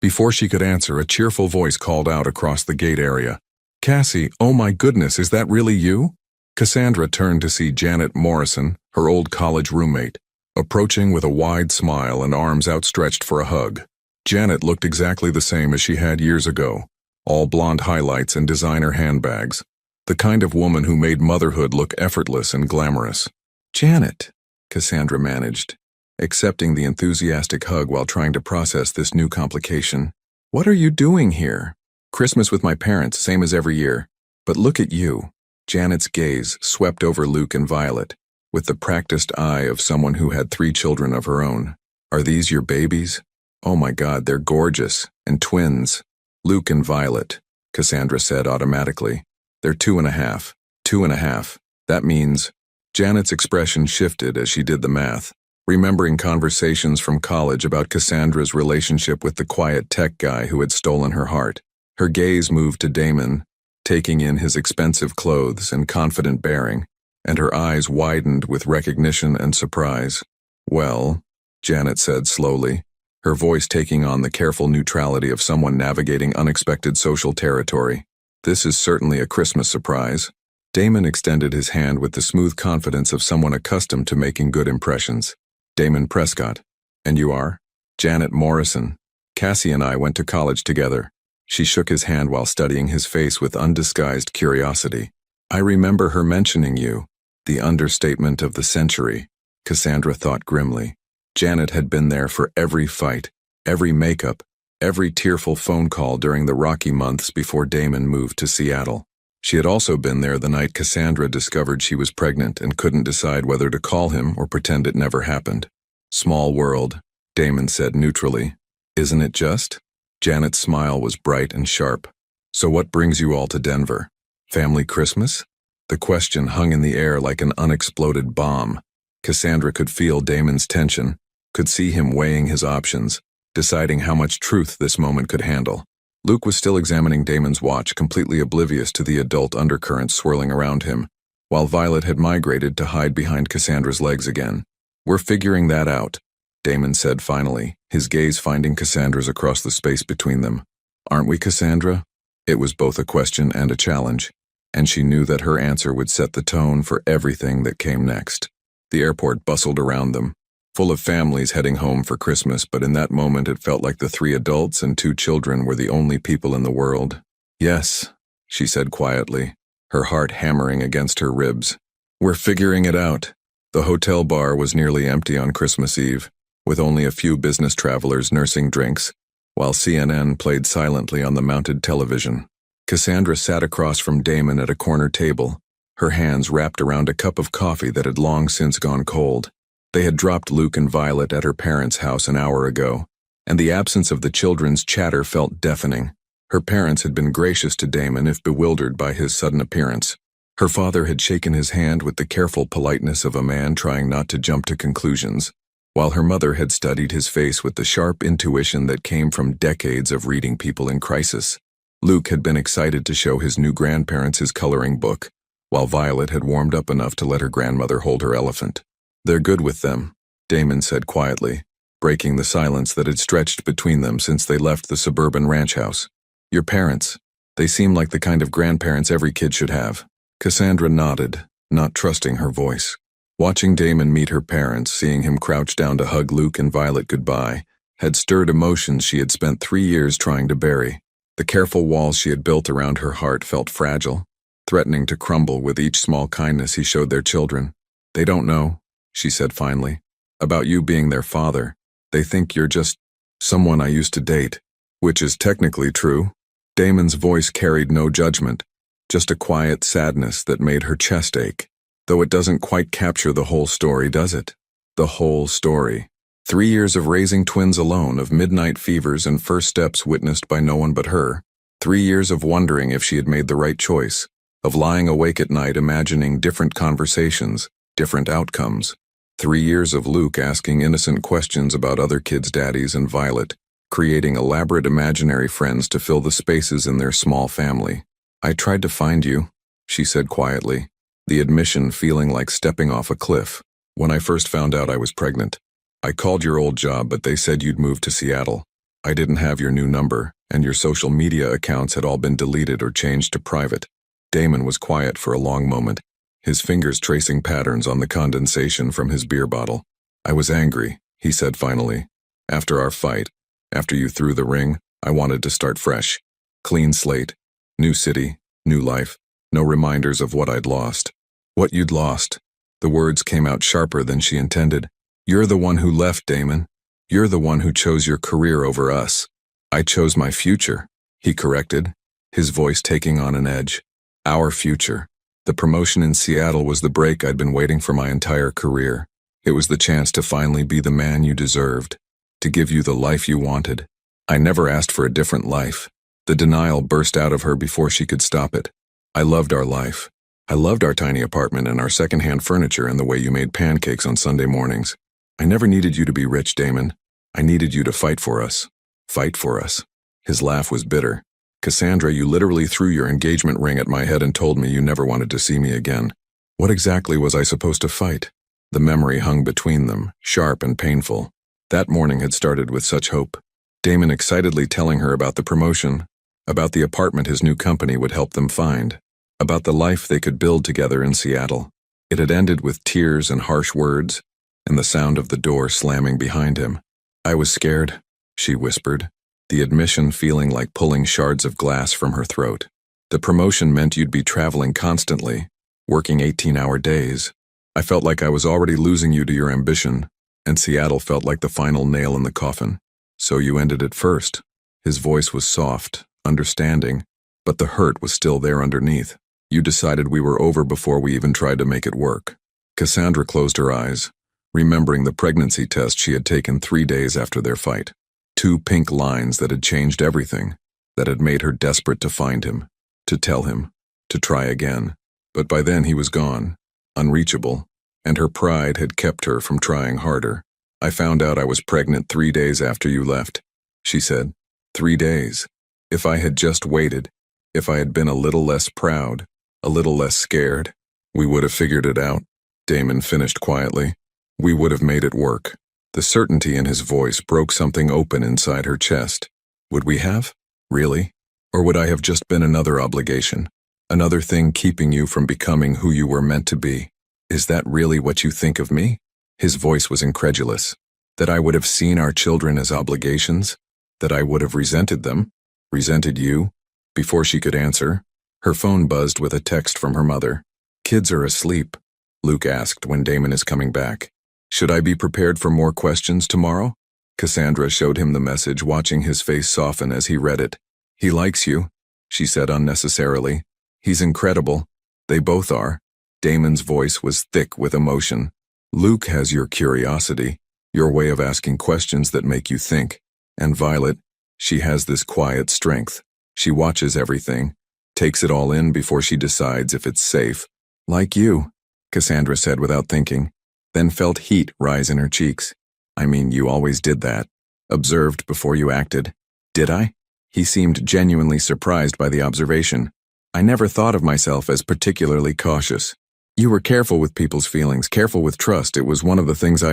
Before she could answer, a cheerful voice called out across the gate area. "Cassie, oh my goodness, is that really you?" Cassandra turned to see Janet Morrison, her old college roommate, approaching with a wide smile and arms outstretched for a hug. Janet looked exactly the same as she had years ago, all blonde highlights and designer handbags, the kind of woman who made motherhood look effortless and glamorous. "Janet," Cassandra managed, accepting the enthusiastic hug while trying to process this new complication. "What are you doing here?" "Christmas with my parents, same as every year. But look at you." Janet's gaze swept over Luke and Violet, with the practiced eye of someone who had 3 children of her own. Are these your babies? Oh my God, they're gorgeous, and twins. Luke and Violet, Cassandra said automatically. They're 2.5. 2.5. That means… Janet's expression shifted as she did the math, remembering conversations from college about Cassandra's relationship with the quiet tech guy who had stolen her heart. Her gaze moved to Damon, taking in his expensive clothes and confident bearing, and her eyes widened with recognition and surprise. Well, Janet said slowly, her voice taking on the careful neutrality of someone navigating unexpected social territory. This is certainly a Christmas surprise. Damon extended his hand with the smooth confidence of someone accustomed to making good impressions. Damon Prescott. And you are? Janet Morrison. Cassie and I went to college together. She shook his hand while studying his face with undisguised curiosity. I remember her mentioning you. The understatement of the century, Cassandra thought grimly. Janet had been there for every fight, every makeup, every tearful phone call during the rocky months before Damon moved to Seattle. She had also been there the night Cassandra discovered she was pregnant and couldn't decide whether to call him or pretend it never happened. Small world, Damon said neutrally. Isn't it just? Janet's smile was bright and sharp. So what brings you all to Denver? Family Christmas? The question hung in the air like an unexploded bomb. Cassandra could feel Damon's tension, could see him weighing his options, deciding how much truth this moment could handle. Luke was still examining Damon's watch, completely oblivious to the adult undercurrents swirling around him, while Violet had migrated to hide behind Cassandra's legs again. We're figuring that out, Damon said finally, his gaze finding Cassandra's across the space between them. Aren't we, Cassandra? It was both a question and a challenge, and she knew that her answer would set the tone for everything that came next. The airport bustled around them, full of families heading home for Christmas, but in that moment it felt like the 3 adults and 2 children were the only people in the world. Yes, she said quietly, her heart hammering against her ribs. We're figuring it out. The hotel bar was nearly empty on Christmas Eve, with only a few business travelers nursing drinks, while CNN played silently on the mounted television. Cassandra sat across from Damon at a corner table, her hands wrapped around a cup of coffee that had long since gone cold. They had dropped Luke and Violet at her parents' house an hour ago, and the absence of the children's chatter felt deafening. Her parents had been gracious to Damon if bewildered by his sudden appearance. Her father had shaken his hand with the careful politeness of a man trying not to jump to conclusions, while her mother had studied his face with the sharp intuition that came from decades of reading people in crisis. Luke had been excited to show his new grandparents his coloring book, while Violet had warmed up enough to let her grandmother hold her elephant. They're good with them, Damon said quietly, breaking the silence that had stretched between them since they left the suburban ranch house. Your parents, they seem like the kind of grandparents every kid should have. Cassandra nodded, not trusting her voice. Watching Damon meet her parents, seeing him crouch down to hug Luke and Violet goodbye, had stirred emotions she had spent 3 years trying to bury. The careful walls she had built around her heart felt fragile, threatening to crumble with each small kindness he showed their children. They don't know, she said finally, about you being their father. They think you're just someone I used to date, which is technically true. Damon's voice carried no judgment, just a quiet sadness that made her chest ache. Though it doesn't quite capture the whole story, does it? The whole story. 3 years of raising twins alone, of midnight fevers and first steps witnessed by no one but her. 3 years of wondering if she had made the right choice, of lying awake at night imagining different conversations, different outcomes. 3 years of Luke asking innocent questions about other kids' daddies and Violet, creating elaborate imaginary friends to fill the spaces in their small family. I tried to find you, she said quietly, the admission feeling like stepping off a cliff. When I first found out I was pregnant, I called your old job, but they said you'd moved to Seattle. I didn't have your new number, and your social media accounts had all been deleted or changed to private. Damon was quiet for a long moment, his fingers tracing patterns on the condensation from his beer bottle. I was angry, he said finally. After our fight, after you threw the ring, I wanted to start fresh. Clean slate, new city, new life, no reminders of what I'd lost. What you'd lost. The words came out sharper than she intended. You're the one who left, Damon. You're the one who chose your career over us. I chose my future, he corrected, his voice taking on an edge. Our future. The promotion in Seattle was the break I'd been waiting for my entire career. It was the chance to finally be the man you deserved, to give you the life you wanted. I never asked for a different life. The denial burst out of her before she could stop it. I loved our life. I loved our tiny apartment and our secondhand furniture and the way you made pancakes on Sunday mornings. I never needed you to be rich, Damon. I needed you to fight for us. Fight for us. His laugh was bitter. Cassandra, you literally threw your engagement ring at my head and told me you never wanted to see me again. What exactly was I supposed to fight? The memory hung between them, sharp and painful. That morning had started with such hope. Damon excitedly telling her about the promotion, about the apartment his new company would help them find, about the life they could build together in Seattle. It had ended with tears and harsh words, and the sound of the door slamming behind him. I was scared, she whispered, the admission feeling like pulling shards of glass from her throat. The promotion meant you'd be traveling constantly, working 18-hour days. I felt like I was already losing you to your ambition, and Seattle felt like the final nail in the coffin. So you ended it first. His voice was soft, understanding, but the hurt was still there underneath. You decided we were over before we even tried to make it work. Cassandra closed her eyes, remembering the pregnancy test she had taken 3 days after their fight. 2 pink lines that had changed everything, that had made her desperate to find him, to tell him, to try again. But by then he was gone, unreachable, and her pride had kept her from trying harder. I found out I was pregnant 3 days after you left, she said. 3 days. If I had just waited, if I had been a little less proud, a little less scared, we would have figured it out, Damon finished quietly. We would have made it work. The certainty in his voice broke something open inside her chest. Would we have? Really? Or would I have just been another obligation? Another thing keeping you from becoming who you were meant to be? Is that really what you think of me? His voice was incredulous. That I would have seen our children as obligations? That I would have resented them? Resented you? Before she could answer, her phone buzzed with a text from her mother. Kids are asleep, Luke asked when Damon is coming back. Should I be prepared for more questions tomorrow? Cassandra showed him the message, watching his face soften as he read it. He likes you, she said unnecessarily. He's incredible. They both are. Damon's voice was thick with emotion. Luke has your curiosity, your way of asking questions that make you think. And Violet, she has this quiet strength. She watches everything, takes it all in before she decides if it's safe. Like you, Cassandra said without thinking, then felt heat rise in her cheeks. I mean, you always did that. Observed before you acted. Did I? He seemed genuinely surprised by the observation. I never thought of myself as particularly cautious. You were careful with people's feelings, careful with trust. It was one of the things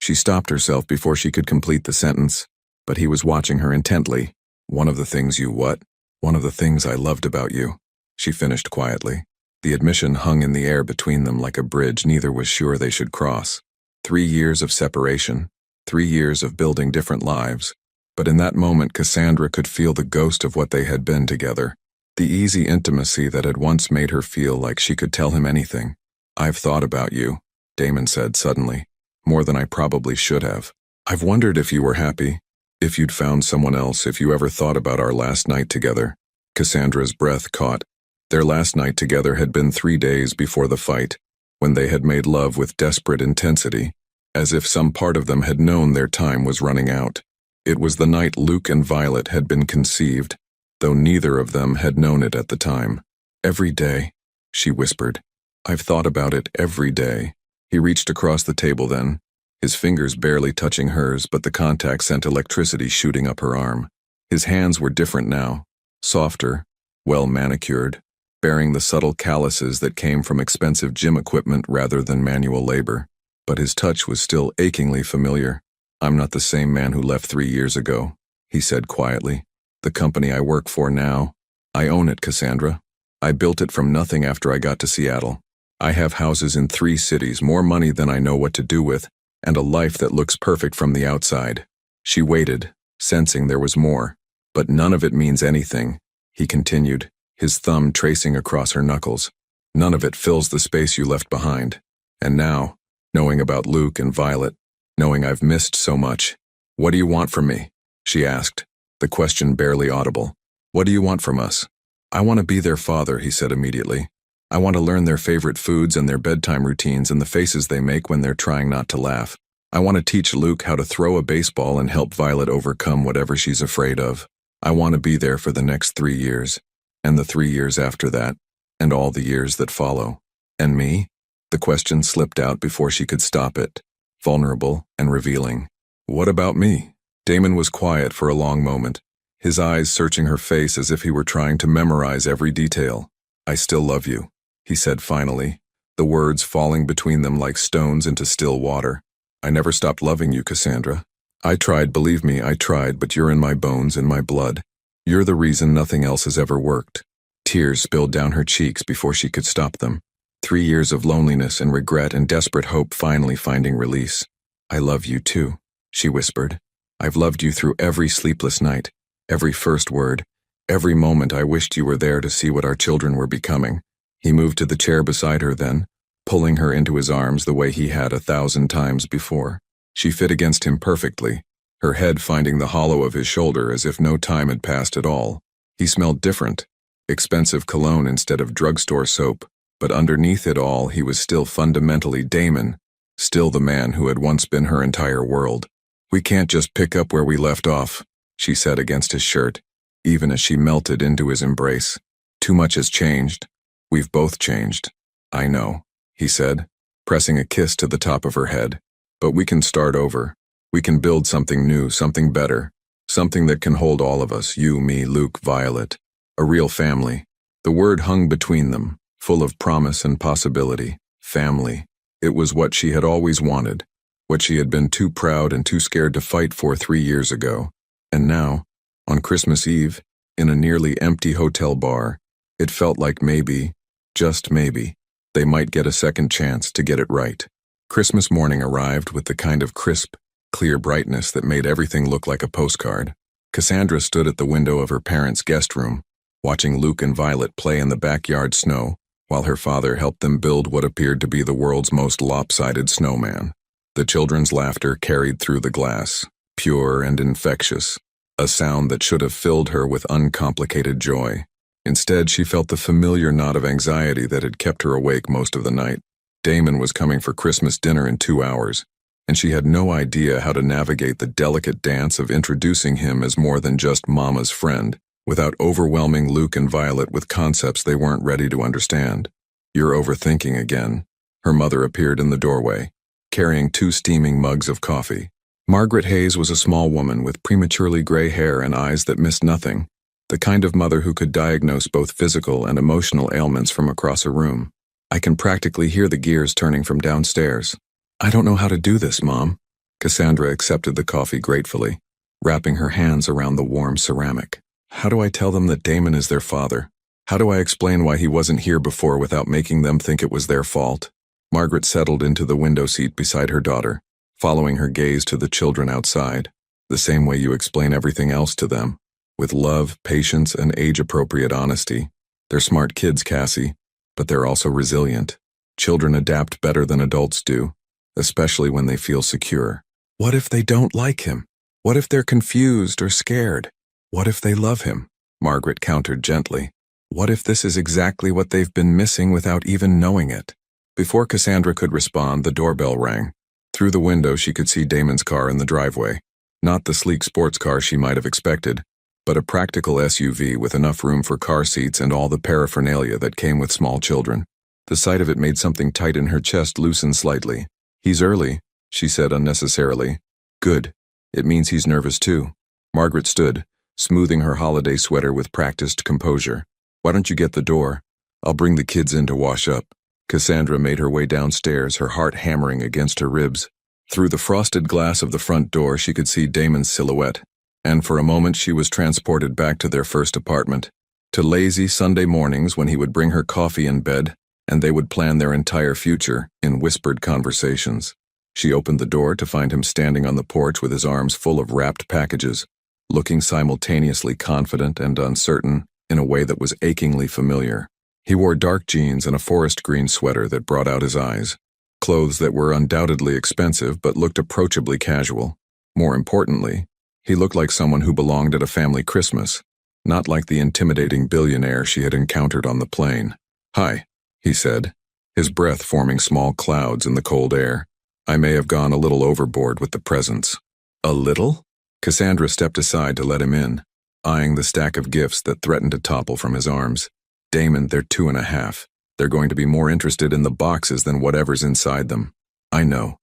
She stopped herself before she could complete the sentence, but he was watching her intently. One of the things you what? One of the things I loved about you, she finished quietly. The admission hung in the air between them like a bridge neither was sure they should cross. 3 years of separation, 3 years of building different lives. But in that moment, Cassandra could feel the ghost of what they had been together. The easy intimacy that had once made her feel like she could tell him anything. I've thought about you, Damon said suddenly, more than I probably should have. I've wondered if you were happy, if you'd found someone else, if you ever thought about our last night together. Cassandra's breath caught. Their last night together had been 3 days before the fight, when they had made love with desperate intensity, as if some part of them had known their time was running out. It was the night Luke and Violet had been conceived, though neither of them had known it at the time. Every day, she whispered. I've thought about it every day. He reached across the table then, his fingers barely touching hers, but the contact sent electricity shooting up her arm. His hands were different now, softer, well manicured, bearing the subtle calluses that came from expensive gym equipment rather than manual labor. But his touch was still achingly familiar. I'm not the same man who left 3 years ago, he said quietly. The company I work for now, I own it, Cassandra. I built it from nothing after I got to Seattle. I have houses in 3 cities, more money than I know what to do with, and a life that looks perfect from the outside. She waited, sensing there was more. But none of it means anything, he continued, his thumb tracing across her knuckles. None of it fills the space you left behind. And now, knowing about Luke and Violet, knowing I've missed so much, what do you want from me? She asked, the question barely audible. What do you want from us? I want to be their father, he said immediately. I want to learn their favorite foods and their bedtime routines and the faces they make when they're trying not to laugh. I want to teach Luke how to throw a baseball and help Violet overcome whatever she's afraid of. I want to be there for the next 3 years, and the 3 years after that, and all the years that follow. And me? The question slipped out before she could stop it, vulnerable and revealing. What about me? Damon was quiet for a long moment, his eyes searching her face as if he were trying to memorize every detail. I still love you, he said finally, the words falling between them like stones into still water. I never stopped loving you, Cassandra. I tried, believe me, I tried, but you're in my bones, in my blood. You're the reason nothing else has ever worked. Tears spilled down her cheeks before she could stop them. 3 years of loneliness and regret and desperate hope finally finding release. I love you too, she whispered. I've loved you through every sleepless night, every first word, every moment I wished you were there to see what our children were becoming. He moved to the chair beside her then, pulling her into his arms the way he had 1,000 times before. She fit against him perfectly, her head finding the hollow of his shoulder as if no time had passed at all. He smelled different, expensive cologne instead of drugstore soap, but underneath it all he was still fundamentally Damon, still the man who had once been her entire world. We can't just pick up where we left off, she said against his shirt, even as she melted into his embrace. Too much has changed. We've both changed. I know, he said, pressing a kiss to the top of her head. But we can start over. We can build something new, something better, something that can hold all of us, you, me, Luke, Violet. A real family. The word hung between them, full of promise and possibility. Family. It was what she had always wanted, what she had been too proud and too scared to fight for 3 years ago. And now, on Christmas Eve, in a nearly empty hotel bar, it felt like maybe, just maybe, they might get a second chance to get it right. Christmas morning arrived with the kind of crisp, clear brightness that made everything look like a postcard. Cassandra stood at the window of her parents' guest room, watching Luke and Violet play in the backyard snow, while her father helped them build what appeared to be the world's most lopsided snowman. The children's laughter carried through the glass, pure and infectious, a sound that should have filled her with uncomplicated joy. Instead, she felt the familiar knot of anxiety that had kept her awake most of the night. Damon was coming for Christmas dinner in 2 hours, and she had no idea how to navigate the delicate dance of introducing him as more than just Mama's friend, without overwhelming Luke and Violet with concepts they weren't ready to understand. You're overthinking again. Her mother appeared in the doorway, carrying 2 steaming mugs of coffee. Margaret Hayes was a small woman with prematurely gray hair and eyes that missed nothing, the kind of mother who could diagnose both physical and emotional ailments from across a room. I can practically hear the gears turning from downstairs. I don't know how to do this, Mom. Cassandra accepted the coffee gratefully, wrapping her hands around the warm ceramic. How do I tell them that Damon is their father? How do I explain why he wasn't here before without making them think it was their fault? Margaret settled into the window seat beside her daughter, following her gaze to the children outside, the same way you explain everything else to them, with love, patience, and age-appropriate honesty. They're smart kids, Cassie, but they're also resilient. Children adapt better than adults do, especially when they feel secure. What if they don't like him? What if they're confused or scared? What if they love him? Margaret countered gently. What if this is exactly what they've been missing without even knowing it? Before Cassandra could respond, the doorbell rang. Through the window, she could see Damon's car in the driveway. Not the sleek sports car she might have expected, but a practical SUV with enough room for car seats and all the paraphernalia that came with small children. The sight of it made something tight in her chest loosen slightly. He's early, she said unnecessarily. Good. It means he's nervous too. Margaret stood, smoothing her holiday sweater with practiced composure. Why don't you get the door? I'll bring the kids in to wash up. Cassandra made her way downstairs, her heart hammering against her ribs. Through the frosted glass of the front door, she could see Damon's silhouette, and for a moment she was transported back to their first apartment, to lazy Sunday mornings when he would bring her coffee in bed, and they would plan their entire future in whispered conversations. She opened the door to find him standing on the porch with his arms full of wrapped packages, looking simultaneously confident and uncertain in a way that was achingly familiar. He wore dark jeans and a forest green sweater that brought out his eyes, clothes that were undoubtedly expensive but looked approachably casual. More importantly, he looked like someone who belonged at a family Christmas, not like the intimidating billionaire she had encountered on the plane. Hi, he said, his breath forming small clouds in the cold air. I may have gone a little overboard with the presents. A little? Cassandra stepped aside to let him in, eyeing the stack of gifts that threatened to topple from his arms. Damon, they're 2.5. They're going to be more interested in the boxes than whatever's inside them. I know.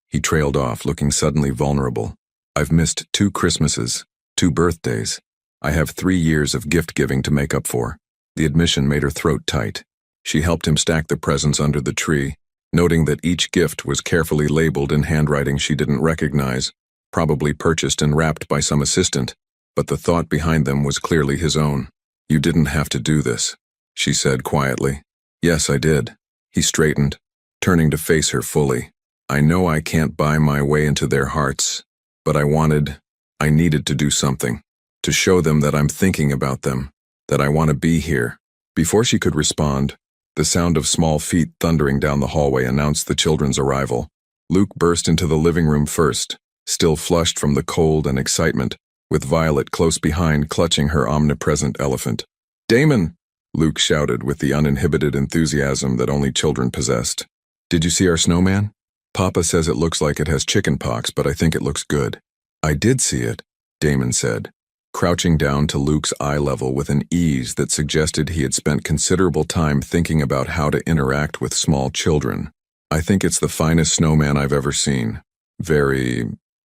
He trailed off, looking suddenly vulnerable. I've missed 2 Christmases, 2 birthdays. I have 3 years of gift-giving to make up for. The admission made her throat tight. She helped him stack the presents under the tree, noting that each gift was carefully labeled in handwriting she didn't recognize, probably purchased and wrapped by some assistant, but the thought behind them was clearly his own. You didn't have to do this, she said quietly. Yes, I did. He straightened, turning to face her fully. I know I can't buy my way into their hearts, but I needed to do something, to show them that I'm thinking about them, that I want to be here. Before she could respond, the sound of small feet thundering down the hallway announced the children's arrival. Luke burst into the living room first, still flushed from the cold and excitement, with Violet close behind clutching her omnipresent elephant. Damon! Luke shouted with the uninhibited enthusiasm that only children possessed. Did you see our snowman? Papa says it looks like it has chicken pox, but I think it looks good. I did see it, Damon said, crouching down to Luke's eye level with an ease that suggested he had spent considerable time thinking about how to interact with small children. I think it's the finest snowman I've ever seen. Very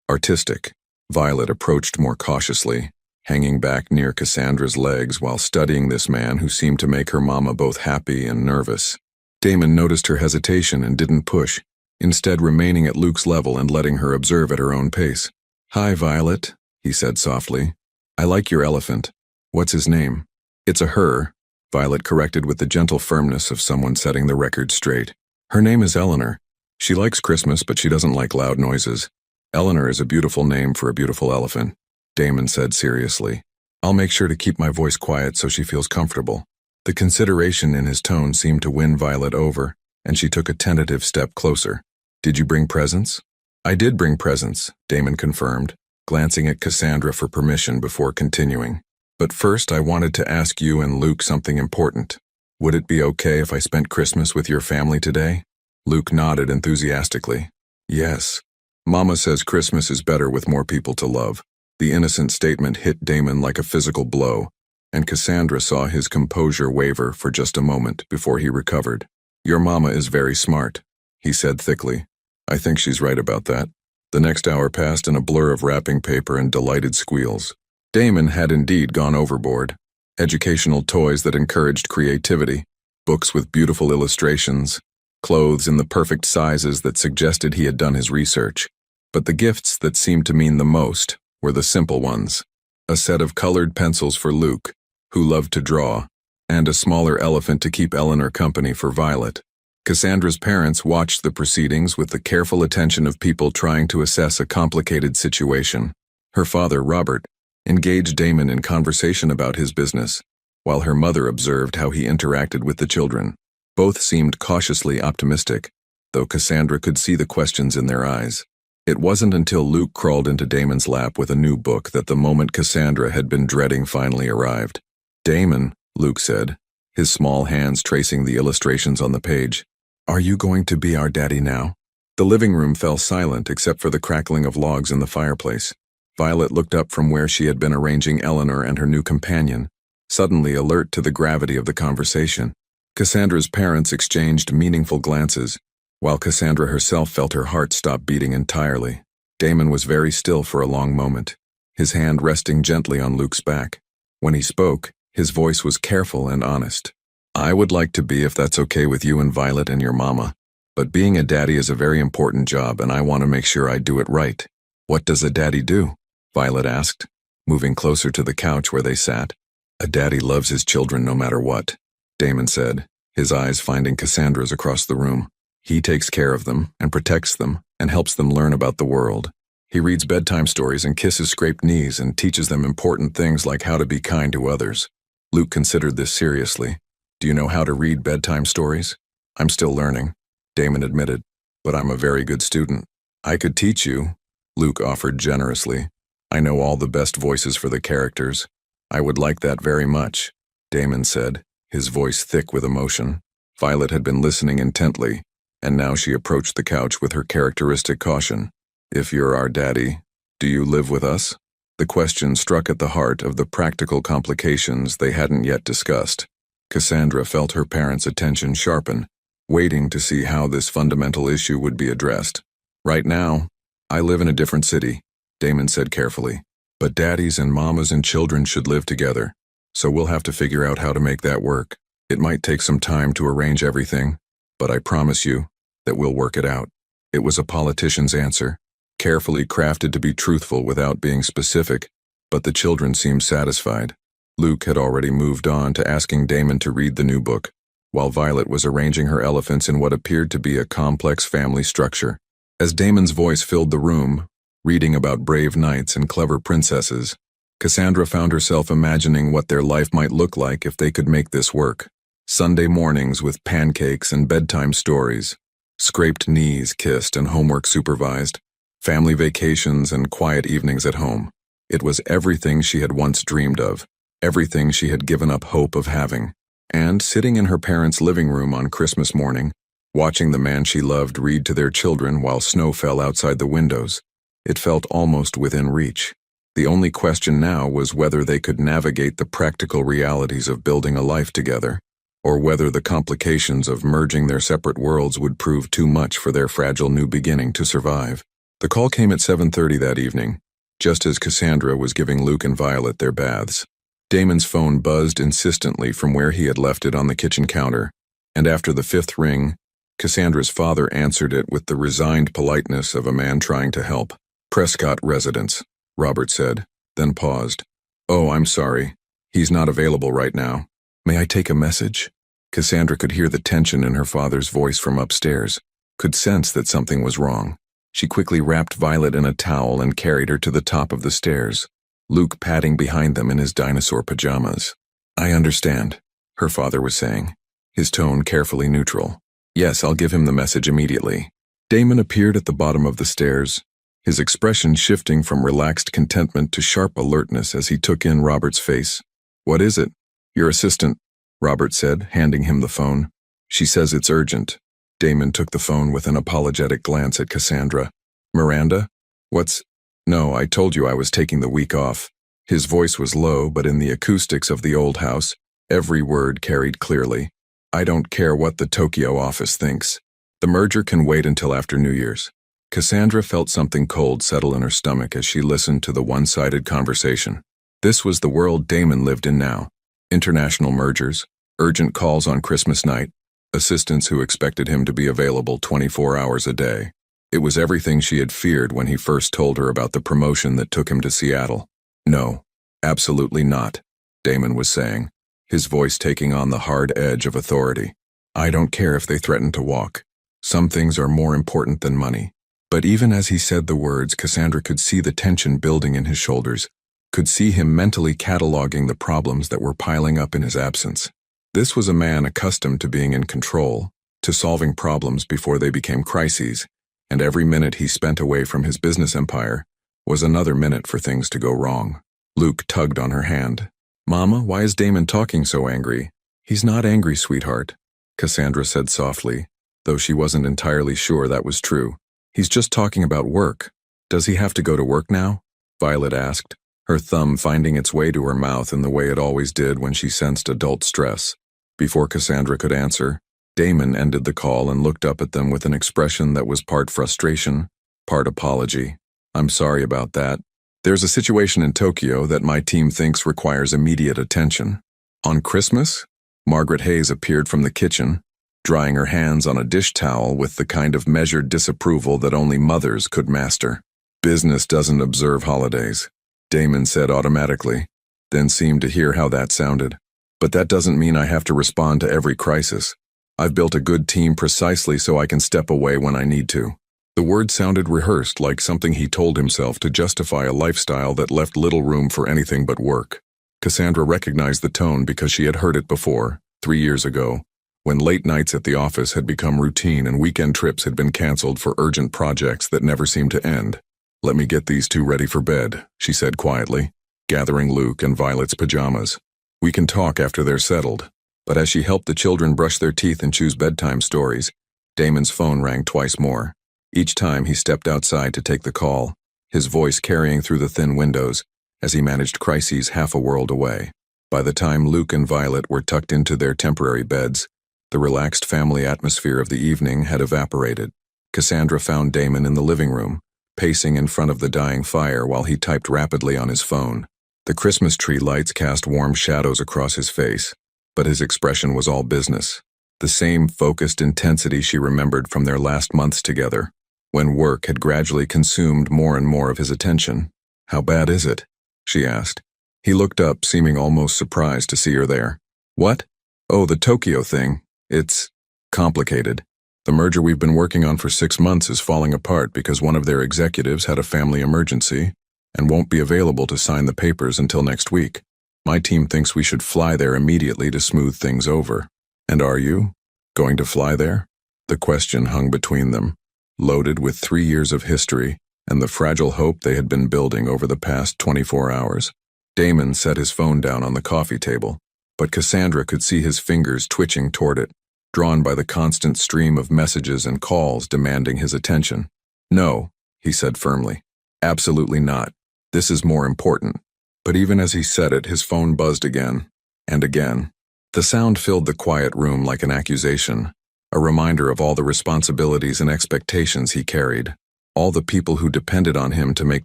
artistic. Violet approached more cautiously, hanging back near Cassandra's legs while studying this man who seemed to make her mama both happy and nervous. Damon noticed her hesitation and didn't push, instead remaining at Luke's level and letting her observe at her own pace. Hi, Violet, he said softly. I like your elephant. What's his name? It's a her, Violet corrected with the gentle firmness of someone setting the record straight. Her name is Eleanor. She likes Christmas, but she doesn't like loud noises. Eleanor is a beautiful name for a beautiful elephant, Damon said seriously. I'll make sure to keep my voice quiet so she feels comfortable. The consideration in his tone seemed to win Violet over, and she took a tentative step closer. Did you bring presents? I did bring presents, Damon confirmed, glancing at Cassandra for permission before continuing. But first I wanted to ask you and Luke something important. Would it be okay if I spent Christmas with your family today? Luke nodded enthusiastically. Yes. Mama says Christmas is better with more people to love. The innocent statement hit Damon like a physical blow, and Cassandra saw his composure waver for just a moment before he recovered. Your mama is very smart, he said thickly. I think she's right about that. The next hour passed in a blur of wrapping paper and delighted squeals. Damon had indeed gone overboard. Educational toys that encouraged creativity, books with beautiful illustrations, clothes in the perfect sizes that suggested he had done his research. But the gifts that seemed to mean the most were the simple ones. A set of colored pencils for Luke, who loved to draw, and a smaller elephant to keep Eleanor company for Violet. Cassandra's parents watched the proceedings with the careful attention of people trying to assess a complicated situation. Her father, Robert, engaged Damon in conversation about his business, while her mother observed how he interacted with the children. Both seemed cautiously optimistic, though Cassandra could see the questions in their eyes. It wasn't until Luke crawled into Damon's lap with a new book that the moment Cassandra had been dreading finally arrived. Damon, Luke said, his small hands tracing the illustrations on the page. Are you going to be our daddy now? The living room fell silent except for the crackling of logs in the fireplace. Violet looked up from where she had been arranging Eleanor and her new companion, suddenly alert to the gravity of the conversation. Cassandra's parents exchanged meaningful glances, while Cassandra herself felt her heart stop beating entirely. Damon was very still for a long moment, his hand resting gently on Luke's back. When he spoke, his voice was careful and honest. I would like to be if that's okay with you and Violet and your mama, but being a daddy is a very important job and I want to make sure I do it right. What does a daddy do? Violet asked, moving closer to the couch where they sat. A daddy loves his children no matter what, Damon said, his eyes finding Cassandra's across the room. He takes care of them and protects them and helps them learn about the world. He reads bedtime stories and kisses scraped knees and teaches them important things like how to be kind to others. Luke considered this seriously. Do you know how to read bedtime stories? I'm still learning, Damon admitted, but I'm a very good student. I could teach you, Luke offered generously. I know all the best voices for the characters. I would like that very much, Damon said, his voice thick with emotion. Violet had been listening intently, and now she approached the couch with her characteristic caution. "If you're our daddy, do you live with us?" The question struck at the heart of the practical complications they hadn't yet discussed. Cassandra felt her parents' attention sharpen, waiting to see how this fundamental issue would be addressed. "Right now, I live in a different city," Damon said carefully. "But daddies and mamas and children should live together, so we'll have to figure out how to make that work. It might take some time to arrange everything, but I promise you that we'll work it out." It was a politician's answer, carefully crafted to be truthful without being specific, but the children seemed satisfied. Luke had already moved on to asking Damon to read the new book, while Violet was arranging her elephants in what appeared to be a complex family structure. As Damon's voice filled the room, reading about brave knights and clever princesses, Cassandra found herself imagining what their life might look like if they could make this work. Sunday mornings with pancakes and bedtime stories, scraped knees kissed and homework supervised, family vacations and quiet evenings at home. It was everything she had once dreamed of, everything she had given up hope of having. And sitting in her parents' living room on Christmas morning, watching the man she loved read to their children while snow fell outside the windows, it felt almost within reach. The only question now was whether they could navigate the practical realities of building a life together, or whether the complications of merging their separate worlds would prove too much for their fragile new beginning to survive. The call came at 7:30 that evening, just as Cassandra was giving Luke and Violet their baths. Damon's phone buzzed insistently from where he had left it on the kitchen counter, and after the fifth ring, Cassandra's father answered it with the resigned politeness of a man trying to help. "Prescott residence," Robert said, then paused. "Oh, I'm sorry. He's not available right now. May I take a message?" Cassandra could hear the tension in her father's voice from upstairs, could sense that something was wrong. She quickly wrapped Violet in a towel and carried her to the top of the stairs, Luke padding behind them in his dinosaur pajamas. "I understand," her father was saying, his tone carefully neutral. "Yes, I'll give him the message immediately." Damon appeared at the bottom of the stairs, his expression shifting from relaxed contentment to sharp alertness as he took in Robert's face. "What is it?" "Your assistant," Robert said, handing him the phone. "She says it's urgent." Damon took the phone with an apologetic glance at Cassandra. "Miranda? What's—" "No, I told you I was taking the week off." His voice was low, but in the acoustics of the old house, every word carried clearly. "I don't care what the Tokyo office thinks. The merger can wait until after New Year's." Cassandra felt something cold settle in her stomach as she listened to the one-sided conversation. This was the world Damon lived in now. International mergers, urgent calls on Christmas night, assistants who expected him to be available 24 hours a day. It was everything she had feared when he first told her about the promotion that took him to Seattle. "No, absolutely not," Damon was saying, his voice taking on the hard edge of authority. "I don't care if they threaten to walk. Some things are more important than money." But even as he said the words, Cassandra could see the tension building in his shoulders, could see him mentally cataloging the problems that were piling up in his absence. This was a man accustomed to being in control, to solving problems before they became crises, and every minute he spent away from his business empire was another minute for things to go wrong. Luke tugged on her hand. "Mama, why is Damon talking so angry?" "He's not angry, sweetheart," Cassandra said softly, though she wasn't entirely sure that was true. "He's just talking about work." "Does he have to go to work now?" Violet asked, her thumb finding its way to her mouth in the way it always did when she sensed adult stress. Before Cassandra could answer, Damon ended the call and looked up at them with an expression that was part frustration, part apology. "I'm sorry about that. There's a situation in Tokyo that my team thinks requires immediate attention." On Christmas, Margaret Hayes appeared from the kitchen, drying her hands on a dish towel with the kind of measured disapproval that only mothers could master. "Business doesn't observe holidays," Damon said automatically, then seemed to hear how that sounded. "But that doesn't mean I have to respond to every crisis. I've built a good team precisely so I can step away when I need to." The word sounded rehearsed, like something he told himself to justify a lifestyle that left little room for anything but work. Cassandra recognized the tone because she had heard it before, 3 years ago, when late nights at the office had become routine and weekend trips had been canceled for urgent projects that never seemed to end. "Let me get these two ready for bed," she said quietly, gathering Luke and Violet's pajamas. "We can talk after they're settled." But as she helped the children brush their teeth and choose bedtime stories, Damon's phone rang twice more. Each time he stepped outside to take the call, his voice carrying through the thin windows as he managed crises half a world away. By the time Luke and Violet were tucked into their temporary beds, the relaxed family atmosphere of the evening had evaporated. Cassandra found Damon in the living room, pacing in front of the dying fire while he typed rapidly on his phone. The Christmas tree lights cast warm shadows across his face, but his expression was all business. The same focused intensity she remembered from their last months together, when work had gradually consumed more and more of his attention. "How bad is it?" she asked. He looked up, seeming almost surprised to see her there. "What? Oh, the Tokyo thing. It's complicated. The merger we've been working on for 6 months is falling apart because one of their executives had a family emergency and won't be available to sign the papers until next week. My team thinks we should fly there immediately to smooth things over." "And are you going to fly there?" The question hung between them, loaded with 3 years of history and the fragile hope they had been building over the past 24 hours. Damon set his phone down on the coffee table, but Cassandra could see his fingers twitching toward it, drawn by the constant stream of messages and calls demanding his attention. "No," he said firmly. "Absolutely not. This is more important." But even as he said it, his phone buzzed again, and again. The sound filled the quiet room like an accusation, a reminder of all the responsibilities and expectations he carried, all the people who depended on him to make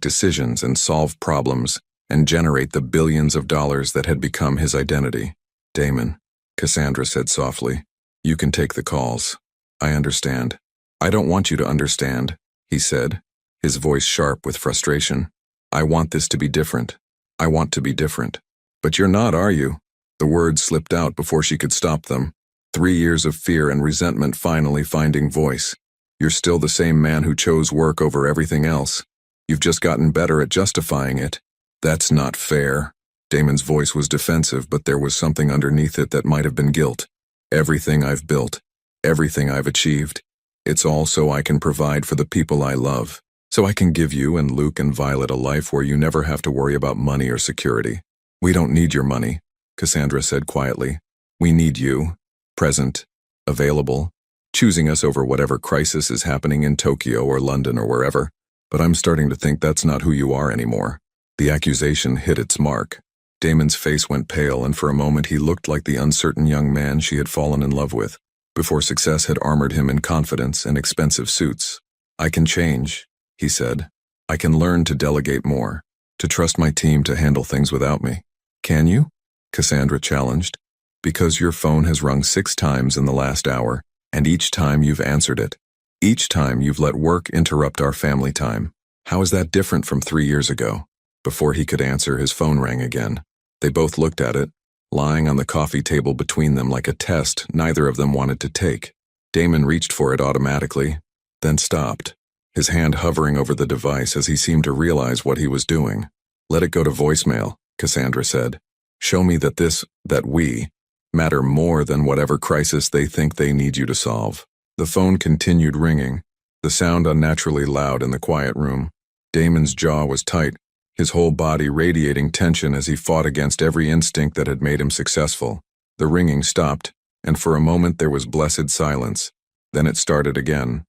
decisions and solve problems and generate the billions of dollars that had become his identity. "Damon," Cassandra said softly, "you can take the calls. I understand." "I don't want you to understand," he said, his voice sharp with frustration. "I want this to be different. I want to be different." "But you're not, are you?" The words slipped out before she could stop them. 3 years of fear and resentment finally finding voice. "You're still the same man who chose work over everything else. You've just gotten better at justifying it." "That's not fair." Damon's voice was defensive, but there was something underneath it that might have been guilt. "Everything I've built, everything I've achieved, it's all so I can provide for the people I love. So I can give you and Luke and Violet a life where you never have to worry about money or security." "We don't need your money," Cassandra said quietly. "We need you, present, available, choosing us over whatever crisis is happening in Tokyo or London or wherever. But I'm starting to think that's not who you are anymore." The accusation hit its mark. Damon's face went pale, and for a moment he looked like the uncertain young man she had fallen in love with, before success had armored him in confidence and expensive suits. "I can change," he said. "I can learn to delegate more, to trust my team to handle things without me." "Can you?" Cassandra challenged. "Because your phone has rung 6 times in the last hour, and each time you've answered it. Each time you've let work interrupt our family time. How is that different from 3 years ago?" Before he could answer, his phone rang again. They both looked at it, lying on the coffee table between them like a test neither of them wanted to take. Damon reached for it automatically, then stopped, his hand hovering over the device as he seemed to realize what he was doing. "Let it go to voicemail," Cassandra said. "Show me that we, matter more than whatever crisis they think they need you to solve." The phone continued ringing, the sound unnaturally loud in the quiet room. Damon's jaw was tight, his whole body radiating tension as he fought against every instinct that had made him successful. The ringing stopped, and for a moment there was blessed silence. Then it started again.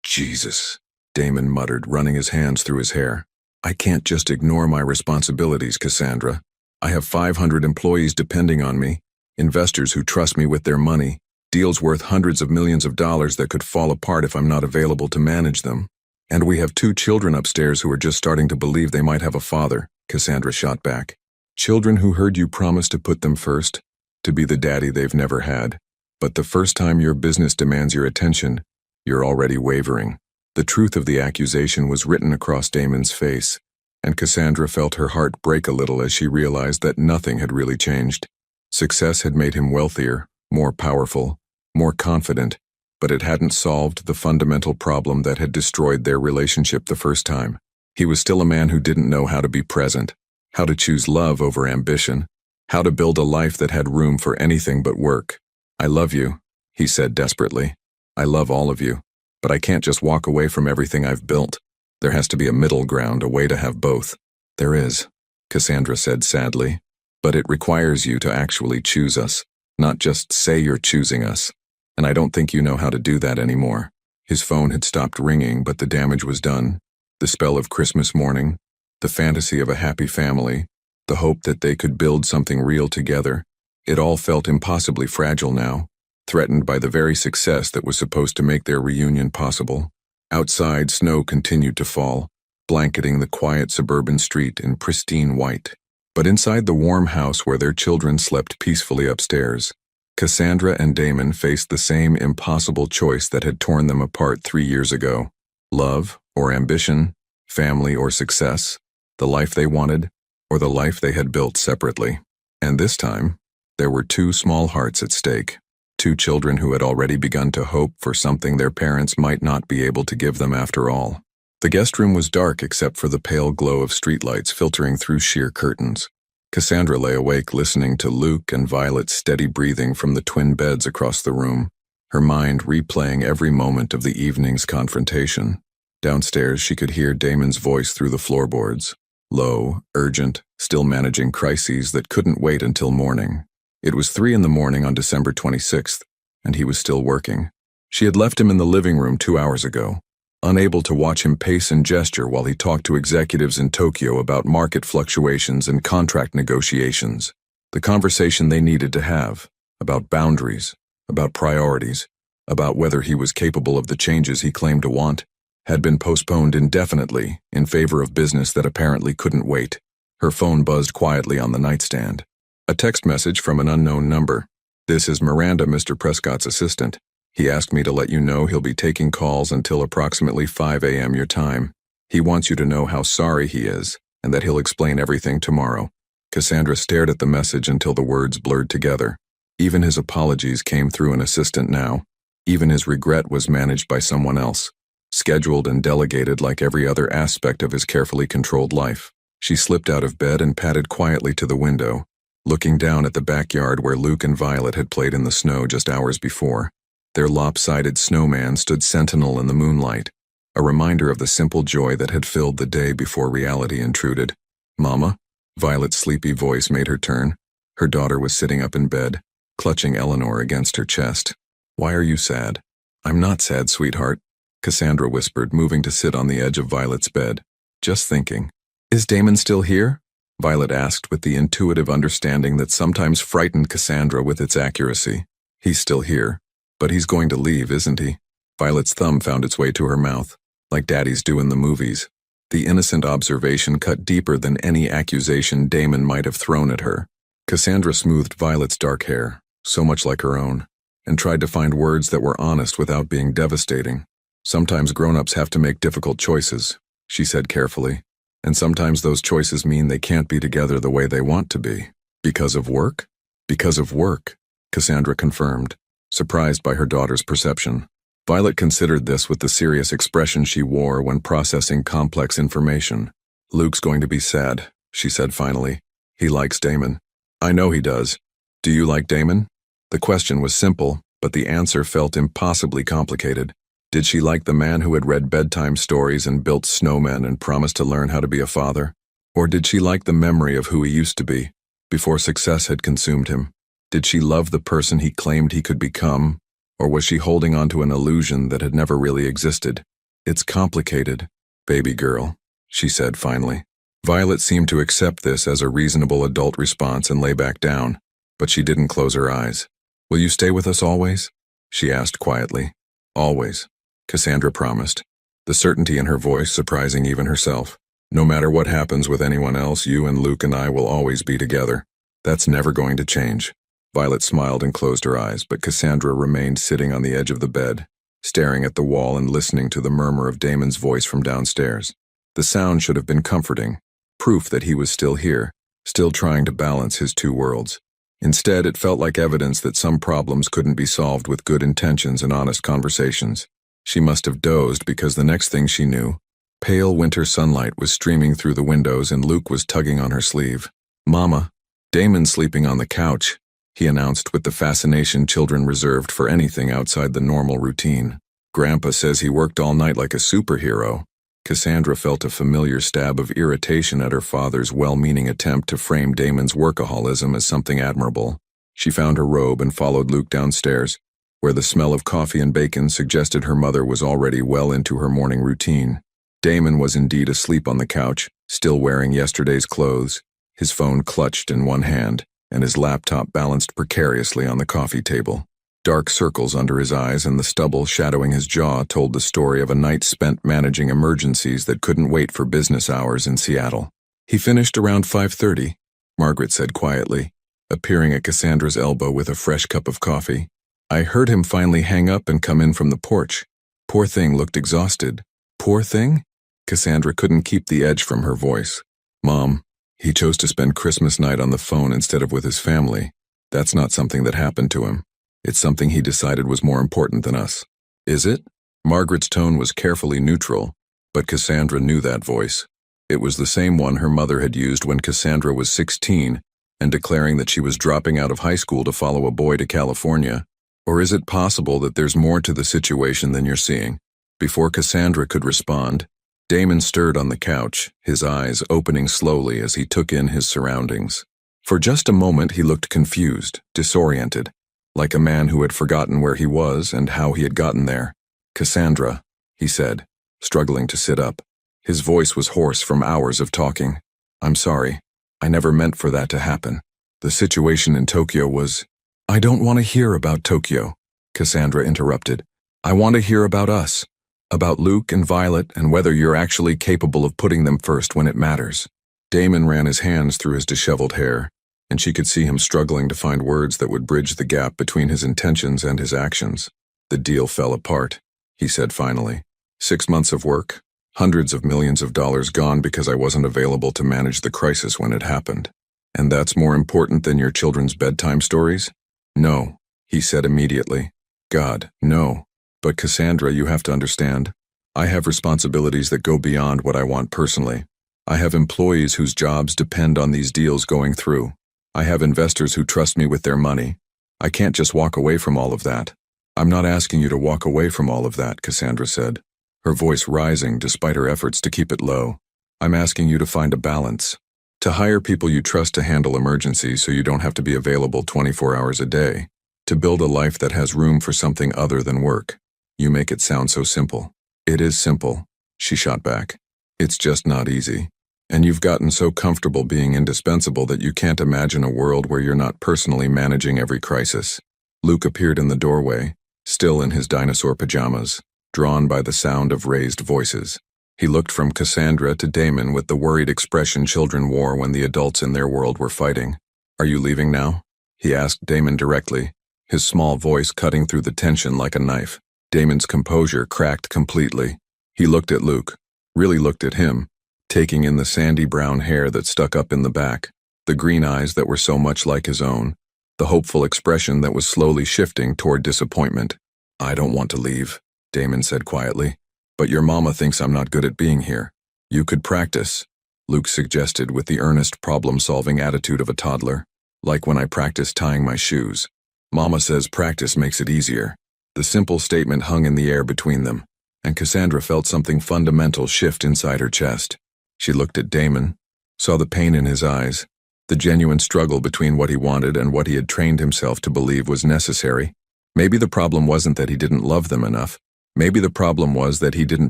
"Jesus," Damon muttered, running his hands through his hair. "I can't just ignore my responsibilities, Cassandra. I have 500 employees depending on me, investors who trust me with their money, deals worth hundreds of millions of dollars that could fall apart if I'm not available to manage them. And we have 2 children upstairs who are just starting to believe they might have a father," Cassandra shot back. "Children who heard you promise to put them first, to be the daddy they've never had. But the first time your business demands your attention, you're already wavering." The truth of the accusation was written across Damon's face, and Cassandra felt her heart break a little as she realized that nothing had really changed. Success had made him wealthier, more powerful, more confident, but it hadn't solved the fundamental problem that had destroyed their relationship the first time. He was still a man who didn't know how to be present, how to choose love over ambition, how to build a life that had room for anything but work. "I love you," he said desperately. "I love all of you, but I can't just walk away from everything I've built. There has to be a middle ground, a way to have both." "There is," Cassandra said sadly, "but it requires you to actually choose us." not just say you're choosing us. And I don't think you know how to do that anymore. His phone had stopped ringing, but the damage was done. The spell of Christmas morning, the fantasy of a happy family, the hope that they could build something real together. It all felt impossibly fragile now, threatened by the very success that was supposed to make their reunion possible. Outside, snow continued to fall, blanketing the quiet suburban street in pristine white. But inside the warm house where their children slept peacefully upstairs, Cassandra and Damon faced the same impossible choice that had torn them apart 3 years ago. Love or ambition, family or success, the life they wanted, or the life they had built separately. And this time, there were 2 small hearts at stake. 2 children who had already begun to hope for something their parents might not be able to give them after all. The guest room was dark except for the pale glow of streetlights filtering through sheer curtains. Cassandra lay awake listening to Luke and Violet's steady breathing from the twin beds across the room, her mind replaying every moment of the evening's confrontation. Downstairs, she could hear Damon's voice through the floorboards, low, urgent, still managing crises that couldn't wait until morning. It was 3 in the morning on December 26th, and he was still working. She had left him in the living room 2 hours ago, unable to watch him pace and gesture while he talked to executives in Tokyo about market fluctuations and contract negotiations. The conversation they needed to have, about boundaries, about priorities, about whether he was capable of the changes he claimed to want, had been postponed indefinitely in favor of business that apparently couldn't wait. Her phone buzzed quietly on the nightstand. A text message from an unknown number. "This is Miranda, Mr. Prescott's assistant. He asked me to let you know he'll be taking calls until approximately 5 a.m. your time. He wants you to know how sorry he is, and that he'll explain everything tomorrow." Cassandra stared at the message until the words blurred together. Even his apologies came through an assistant now. Even his regret was managed by someone else, scheduled and delegated like every other aspect of his carefully controlled life. She slipped out of bed and padded quietly to the window, looking down at the backyard where Luke and Violet had played in the snow just hours before. Their lopsided snowman stood sentinel in the moonlight, a reminder of the simple joy that had filled the day before reality intruded. "Mama?" Violet's sleepy voice made her turn. Her daughter was sitting up in bed, clutching Eleanor against her chest. "Why are you sad?" "I'm not sad, sweetheart," Cassandra whispered, moving to sit on the edge of Violet's bed. "Just thinking." "Is Damon still here?" Violet asked with the intuitive understanding that sometimes frightened Cassandra with its accuracy. "He's still here. But he's going to leave, isn't he?" Violet's thumb found its way to her mouth, like daddies do in the movies. The innocent observation cut deeper than any accusation Damon might have thrown at her. Cassandra smoothed Violet's dark hair, so much like her own, and tried to find words that were honest without being devastating. "Sometimes grown-ups have to make difficult choices," she said carefully, "and sometimes those choices mean they can't be together the way they want to be." "Because of work?" "Because of work," Cassandra confirmed, surprised by her daughter's perception. Violet considered this with the serious expression she wore when processing complex information. "Luke's going to be sad," she said finally. "He likes Damon." "I know he does. Do you like Damon?" The question was simple, but the answer felt impossibly complicated. Did she like the man who had read bedtime stories and built snowmen and promised to learn how to be a father? Or did she like the memory of who he used to be, before success had consumed him? Did she love the person he claimed he could become, or was she holding on to an illusion that had never really existed? "It's complicated, baby girl," she said finally. Violet seemed to accept this as a reasonable adult response and lay back down, but she didn't close her eyes. "Will you stay with us always?" she asked quietly. "Always," Cassandra promised, the certainty in her voice surprising even herself. "No matter what happens with anyone else, you and Luke and I will always be together. That's never going to change." Violet smiled and closed her eyes, but Cassandra remained sitting on the edge of the bed, staring at the wall and listening to the murmur of Damon's voice from downstairs. The sound should have been comforting, proof that he was still here, still trying to balance his 2 worlds. Instead, it felt like evidence that some problems couldn't be solved with good intentions and honest conversations. She must have dozed because the next thing she knew, pale winter sunlight was streaming through the windows and Luke was tugging on her sleeve. "Mama, Damon's sleeping on the couch," he announced with the fascination children reserved for anything outside the normal routine. "Grandpa says he worked all night like a superhero." Cassandra felt a familiar stab of irritation at her father's well-meaning attempt to frame Damon's workaholism as something admirable. She found her robe and followed Luke downstairs, where the smell of coffee and bacon suggested her mother was already well into her morning routine. Damon was indeed asleep on the couch, still wearing yesterday's clothes, his phone clutched in one hand, and his laptop balanced precariously on the coffee table. Dark circles under his eyes and the stubble shadowing his jaw told the story of a night spent managing emergencies that couldn't wait for business hours in Seattle. He finished around 5:30, Margaret said quietly, appearing at Cassandra's elbow with a fresh cup of coffee. I heard him finally hang up and come in from the porch. Poor thing looked exhausted. Poor thing? Cassandra couldn't keep the edge from her voice. Mom, he chose to spend Christmas night on the phone instead of with his family. That's not something that happened to him. It's something he decided was more important than us. Is it? Margaret's tone was carefully neutral, but Cassandra knew that voice. It was the same one her mother had used when Cassandra was 16 and declaring that she was dropping out of high school to follow a boy to California. Or is it possible that there's more to the situation than you're seeing? Before Cassandra could respond, Damon stirred on the couch, his eyes opening slowly as he took in his surroundings. For just a moment he looked confused, disoriented, like a man who had forgotten where he was and how he had gotten there. Cassandra, he said, struggling to sit up. His voice was hoarse from hours of talking. I'm sorry. I never meant for that to happen. The situation in Tokyo was... I don't want to hear about Tokyo, Cassandra interrupted. I want to hear about us, about Luke and Violet and whether you're actually capable of putting them first when it matters. Damon ran his hands through his disheveled hair, and she could see him struggling to find words that would bridge the gap between his intentions and his actions. The deal fell apart, he said finally. 6 months of work, hundreds of millions of dollars gone because I wasn't available to manage the crisis when it happened. And that's more important than your children's bedtime stories? No, he said immediately. God, no. But Cassandra, you have to understand. I have responsibilities that go beyond what I want personally. I have employees whose jobs depend on these deals going through. I have investors who trust me with their money. I can't just walk away from all of that. I'm not asking you to walk away from all of that, Cassandra said, her voice rising despite her efforts to keep it low. I'm asking you to find a balance. To hire people you trust to handle emergencies so you don't have to be available 24 hours a day. To build a life that has room for something other than work. You make it sound so simple. It is simple, she shot back. It's just not easy. And you've gotten so comfortable being indispensable that you can't imagine a world where you're not personally managing every crisis. Luke appeared in the doorway, still in his dinosaur pajamas, drawn by the sound of raised voices. He looked from Cassandra to Damon with the worried expression children wore when the adults in their world were fighting. Are you leaving now? He asked Damon directly, his small voice cutting through the tension like a knife. Damon's composure cracked completely. He looked at Luke, really looked at him, taking in the sandy brown hair that stuck up in the back, the green eyes that were so much like his own, the hopeful expression that was slowly shifting toward disappointment. I don't want to leave, Damon said quietly. But your mama thinks I'm not good at being here. You could practice, Luke suggested with the earnest problem-solving attitude of a toddler. Like when I practice tying my shoes. Mama says practice makes it easier. The simple statement hung in the air between them, and Cassandra felt something fundamental shift inside her chest. She looked at Damon, saw the pain in his eyes, the genuine struggle between what he wanted and what he had trained himself to believe was necessary. Maybe the problem wasn't that he didn't love them enough. Maybe the problem was that he didn't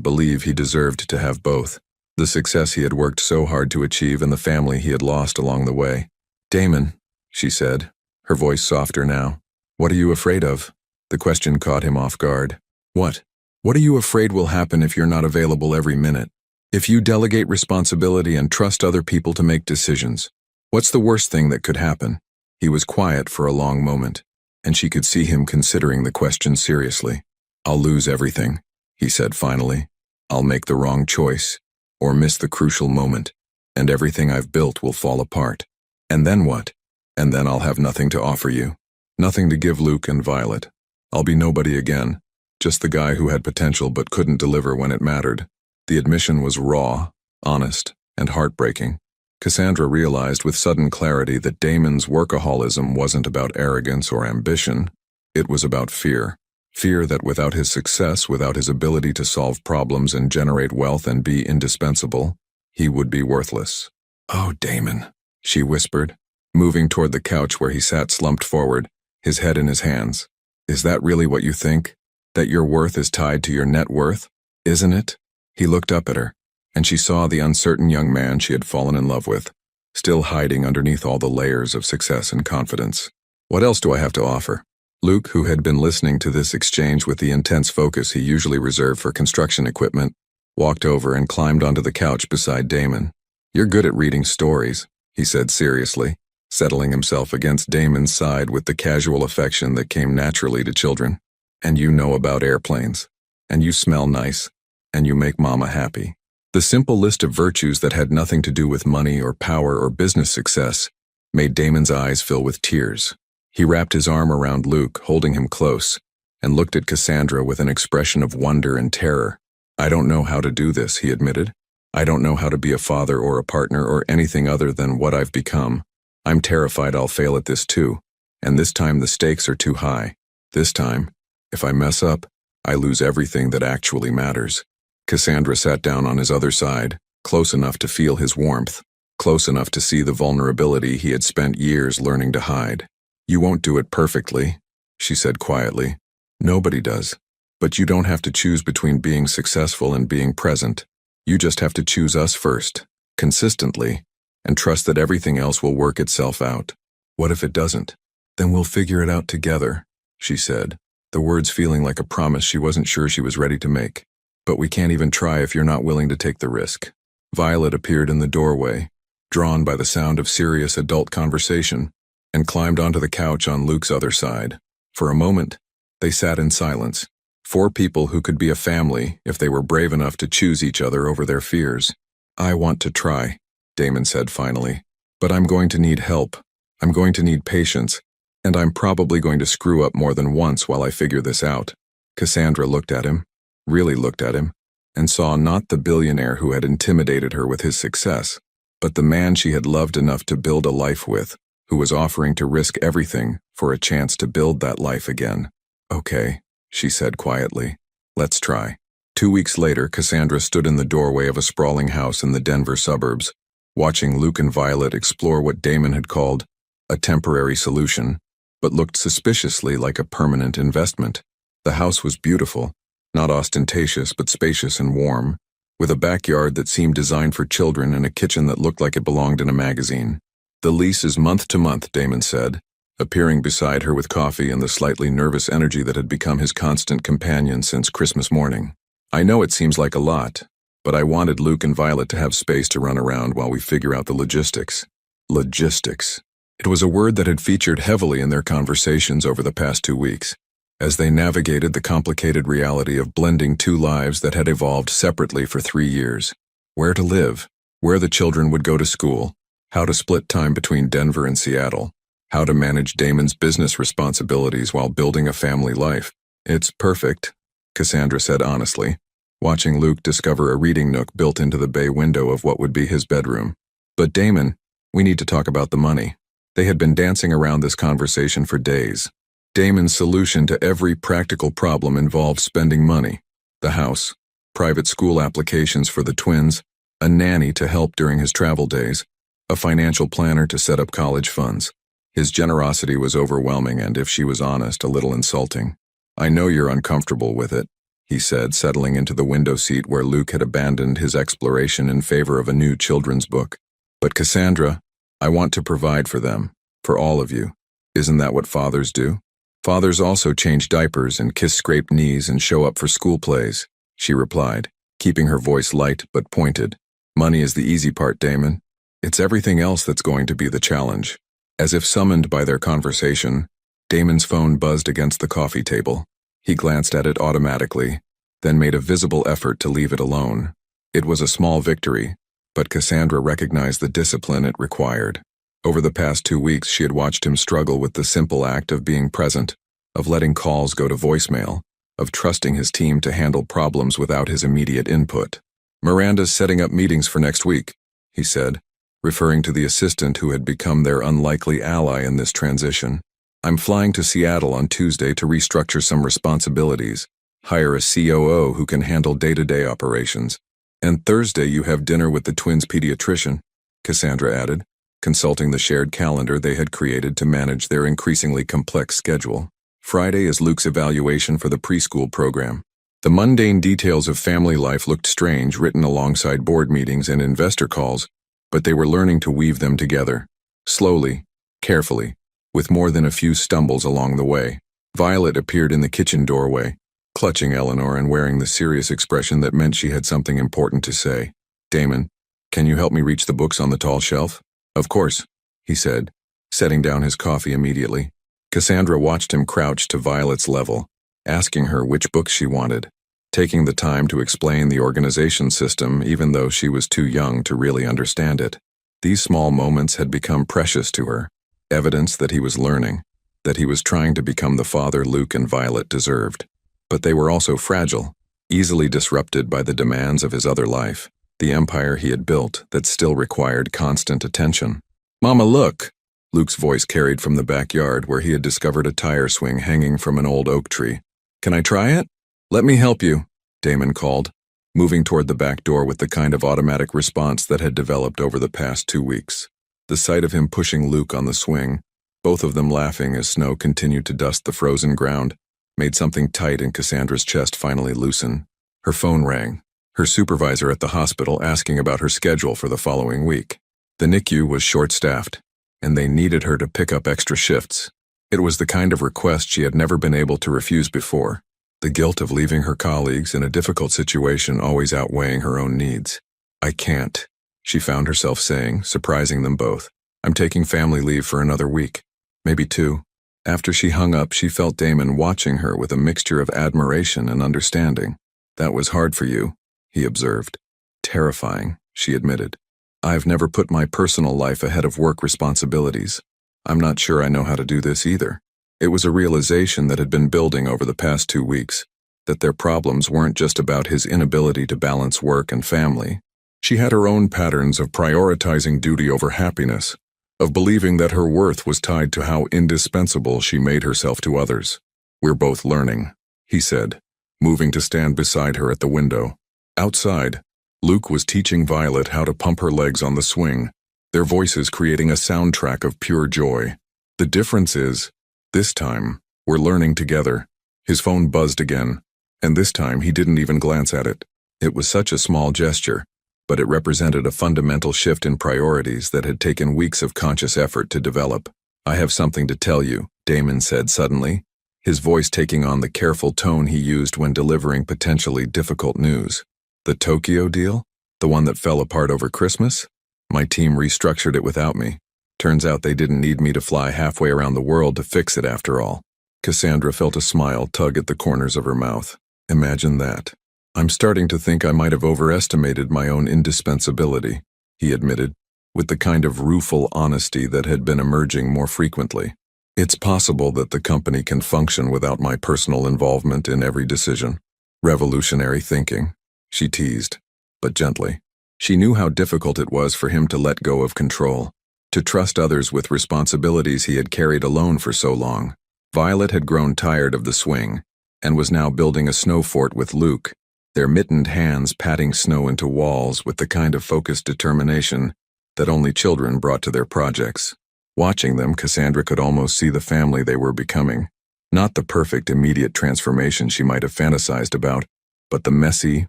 believe he deserved to have both. The success he had worked so hard to achieve and the family he had lost along the way. Damon, she said, her voice softer now. What are you afraid of? The question caught him off guard. What? What are you afraid will happen if you're not available every minute? If you delegate responsibility and trust other people to make decisions? What's the worst thing that could happen? He was quiet for a long moment, and she could see him considering the question seriously. I'll lose everything, he said finally. I'll make the wrong choice, or miss the crucial moment, and everything I've built will fall apart. And then what? And then I'll have nothing to offer you. Nothing to give Luke and Violet. I'll be nobody again, just the guy who had potential but couldn't deliver when it mattered. The admission was raw, honest, and heartbreaking. Cassandra realized with sudden clarity that Damon's workaholism wasn't about arrogance or ambition. It was about fear. Fear that without his success, without his ability to solve problems and generate wealth and be indispensable, he would be worthless. Oh, Damon, she whispered, moving toward the couch where he sat slumped forward, his head in his hands. Is that really what you think? That your worth is tied to your net worth? Isn't it? He looked up at her, and she saw the uncertain young man she had fallen in love with, still hiding underneath all the layers of success and confidence. What else do I have to offer? Luke, who had been listening to this exchange with the intense focus he usually reserved for construction equipment, walked over and climbed onto the couch beside Damon. You're good at reading stories, he said seriously, settling himself against Damon's side with the casual affection that came naturally to children. And you know about airplanes. And you smell nice. And you make mama happy. The simple list of virtues that had nothing to do with money or power or business success made Damon's eyes fill with tears. He wrapped his arm around Luke, holding him close, and looked at Cassandra with an expression of wonder and terror. I don't know how to do this, he admitted. I don't know how to be a father or a partner or anything other than what I've become. I'm terrified I'll fail at this too, and this time the stakes are too high. This time, if I mess up, I lose everything that actually matters. Cassandra sat down on his other side, close enough to feel his warmth, close enough to see the vulnerability he had spent years learning to hide. You won't do it perfectly, she said quietly. Nobody does. But you don't have to choose between being successful and being present. You just have to choose us first, consistently, and trust that everything else will work itself out. What if it doesn't? Then we'll figure it out together, she said, the words feeling like a promise she wasn't sure she was ready to make. But we can't even try if you're not willing to take the risk. Violet appeared in the doorway, drawn by the sound of serious adult conversation, and climbed onto the couch on Luke's other side. For a moment, they sat in silence. 4 people who could be a family if they were brave enough to choose each other over their fears. I want to try, Damon said finally, but I'm going to need help. I'm going to need patience, and I'm probably going to screw up more than once while I figure this out. Cassandra looked at him, really looked at him, and saw not the billionaire who had intimidated her with his success, but the man she had loved enough to build a life with, who was offering to risk everything for a chance to build that life again. Okay, she said quietly. Let's try. 2 weeks later, Cassandra stood in the doorway of a sprawling house in the Denver suburbs, watching Luke and Violet explore what Damon had called a temporary solution, but looked suspiciously like a permanent investment. The house was beautiful, not ostentatious but spacious and warm, with a backyard that seemed designed for children and a kitchen that looked like it belonged in a magazine. The lease is month to month, Damon said, appearing beside her with coffee and the slightly nervous energy that had become his constant companion since Christmas morning. I know it seems like a lot, but I wanted Luke and Violet to have space to run around while we figure out the logistics. Logistics. It was a word that had featured heavily in their conversations over the past 2 weeks, as they navigated the complicated reality of blending 2 lives that had evolved separately for 3 years. Where to live, where the children would go to school, how to split time between Denver and Seattle, how to manage Damon's business responsibilities while building a family life. It's perfect, Cassandra said honestly, watching Luke discover a reading nook built into the bay window of what would be his bedroom. But Damon, we need to talk about the money. They had been dancing around this conversation for days. Damon's solution to every practical problem involved spending money. The house, private school applications for the twins, a nanny to help during his travel days, a financial planner to set up college funds. His generosity was overwhelming and, if she was honest, a little insulting. I know you're uncomfortable with it, he said, settling into the window seat where Luke had abandoned his exploration in favor of a new children's book. But Cassandra, I want to provide for them, for all of you. Isn't that what fathers do? Fathers also change diapers and kiss scraped knees and show up for school plays, she replied, keeping her voice light but pointed. Money is the easy part, Damon. It's everything else that's going to be the challenge. As if summoned by their conversation, Damon's phone buzzed against the coffee table. He glanced at it automatically, then made a visible effort to leave it alone. It was a small victory, but Cassandra recognized the discipline it required. Over the past 2 weeks, she had watched him struggle with the simple act of being present, of letting calls go to voicemail, of trusting his team to handle problems without his immediate input. Miranda's setting up meetings for next week, he said, referring to the assistant who had become their unlikely ally in this transition. I'm flying to Seattle on Tuesday to restructure some responsibilities, hire a COO who can handle day-to-day operations. And Thursday you have dinner with the twins' pediatrician, Cassandra added. consulting the shared calendar they had created to manage their increasingly complex schedule. Friday is Luke's evaluation for the preschool program. The mundane details of family life looked strange, written alongside board meetings and investor calls, but they were learning to weave them together. Slowly, carefully, with more than a few stumbles along the way. Violet appeared in the kitchen doorway, clutching Eleanor and wearing the serious expression that meant she had something important to say. "Damon, can you help me reach the books on the tall shelf?" "Of course," he said, setting down his coffee immediately. Cassandra watched him crouch to Violet's level, asking her which books she wanted, taking the time to explain the organization system even though she was too young to really understand it. These small moments had become precious to her, evidence that he was learning, that he was trying to become the father Luke and Violet deserved. But they were also fragile, easily disrupted by the demands of his other life, the empire he had built that still required constant attention. "Mama, look!" Luke's voice carried from the backyard where he had discovered a tire swing hanging from an old oak tree. "Can I try it?" "Let me help you," Damon called, moving toward the back door with the kind of automatic response that had developed over the past 2 weeks. The sight of him pushing Luke on the swing, both of them laughing as snow continued to dust the frozen ground, made something tight in Cassandra's chest finally loosen. Her phone rang, her supervisor at the hospital asking about her schedule for the following week. The NICU was short-staffed, and they needed her to pick up extra shifts. It was the kind of request she had never been able to refuse before, the guilt of leaving her colleagues in a difficult situation always outweighing her own needs. "I can't," she found herself saying, surprising them both. "I'm taking family leave for another week, maybe 2. After she hung up, she felt Damon watching her with a mixture of admiration and understanding. "That was hard for you," he observed. "Terrifying," she admitted. "I've never put my personal life ahead of work responsibilities. I'm not sure I know how to do this either." It was a realization that had been building over the past 2 weeks, that their problems weren't just about his inability to balance work and family. She had her own patterns of prioritizing duty over happiness, of believing that her worth was tied to how indispensable she made herself to others. "We're both learning," he said, moving to stand beside her at the window. Outside, Luke was teaching Violet how to pump her legs on the swing, their voices creating a soundtrack of pure joy. "The difference is, this time, we're learning together." His phone buzzed again, and this time he didn't even glance at it. It was such a small gesture, but it represented a fundamental shift in priorities that had taken weeks of conscious effort to develop. "I have something to tell you," Damon said suddenly, his voice taking on the careful tone he used when delivering potentially difficult news. "The Tokyo deal? The one that fell apart over Christmas? My team restructured it without me. Turns out they didn't need me to fly halfway around the world to fix it after all." Cassandra felt a smile tug at the corners of her mouth. "Imagine that. I'm starting to think I might have overestimated my own indispensability," he admitted, with the kind of rueful honesty that had been emerging more frequently. "It's possible that the company can function without my personal involvement in every decision." "Revolutionary thinking," she teased, but gently. She knew how difficult it was for him to let go of control, to trust others with responsibilities he had carried alone for so long. Violet had grown tired of the swing, and was now building a snow fort with Luke, their mittened hands patting snow into walls with the kind of focused determination that only children brought to their projects. Watching them, Cassandra could almost see the family they were becoming. Not the perfect immediate transformation she might have fantasized about, but the messy,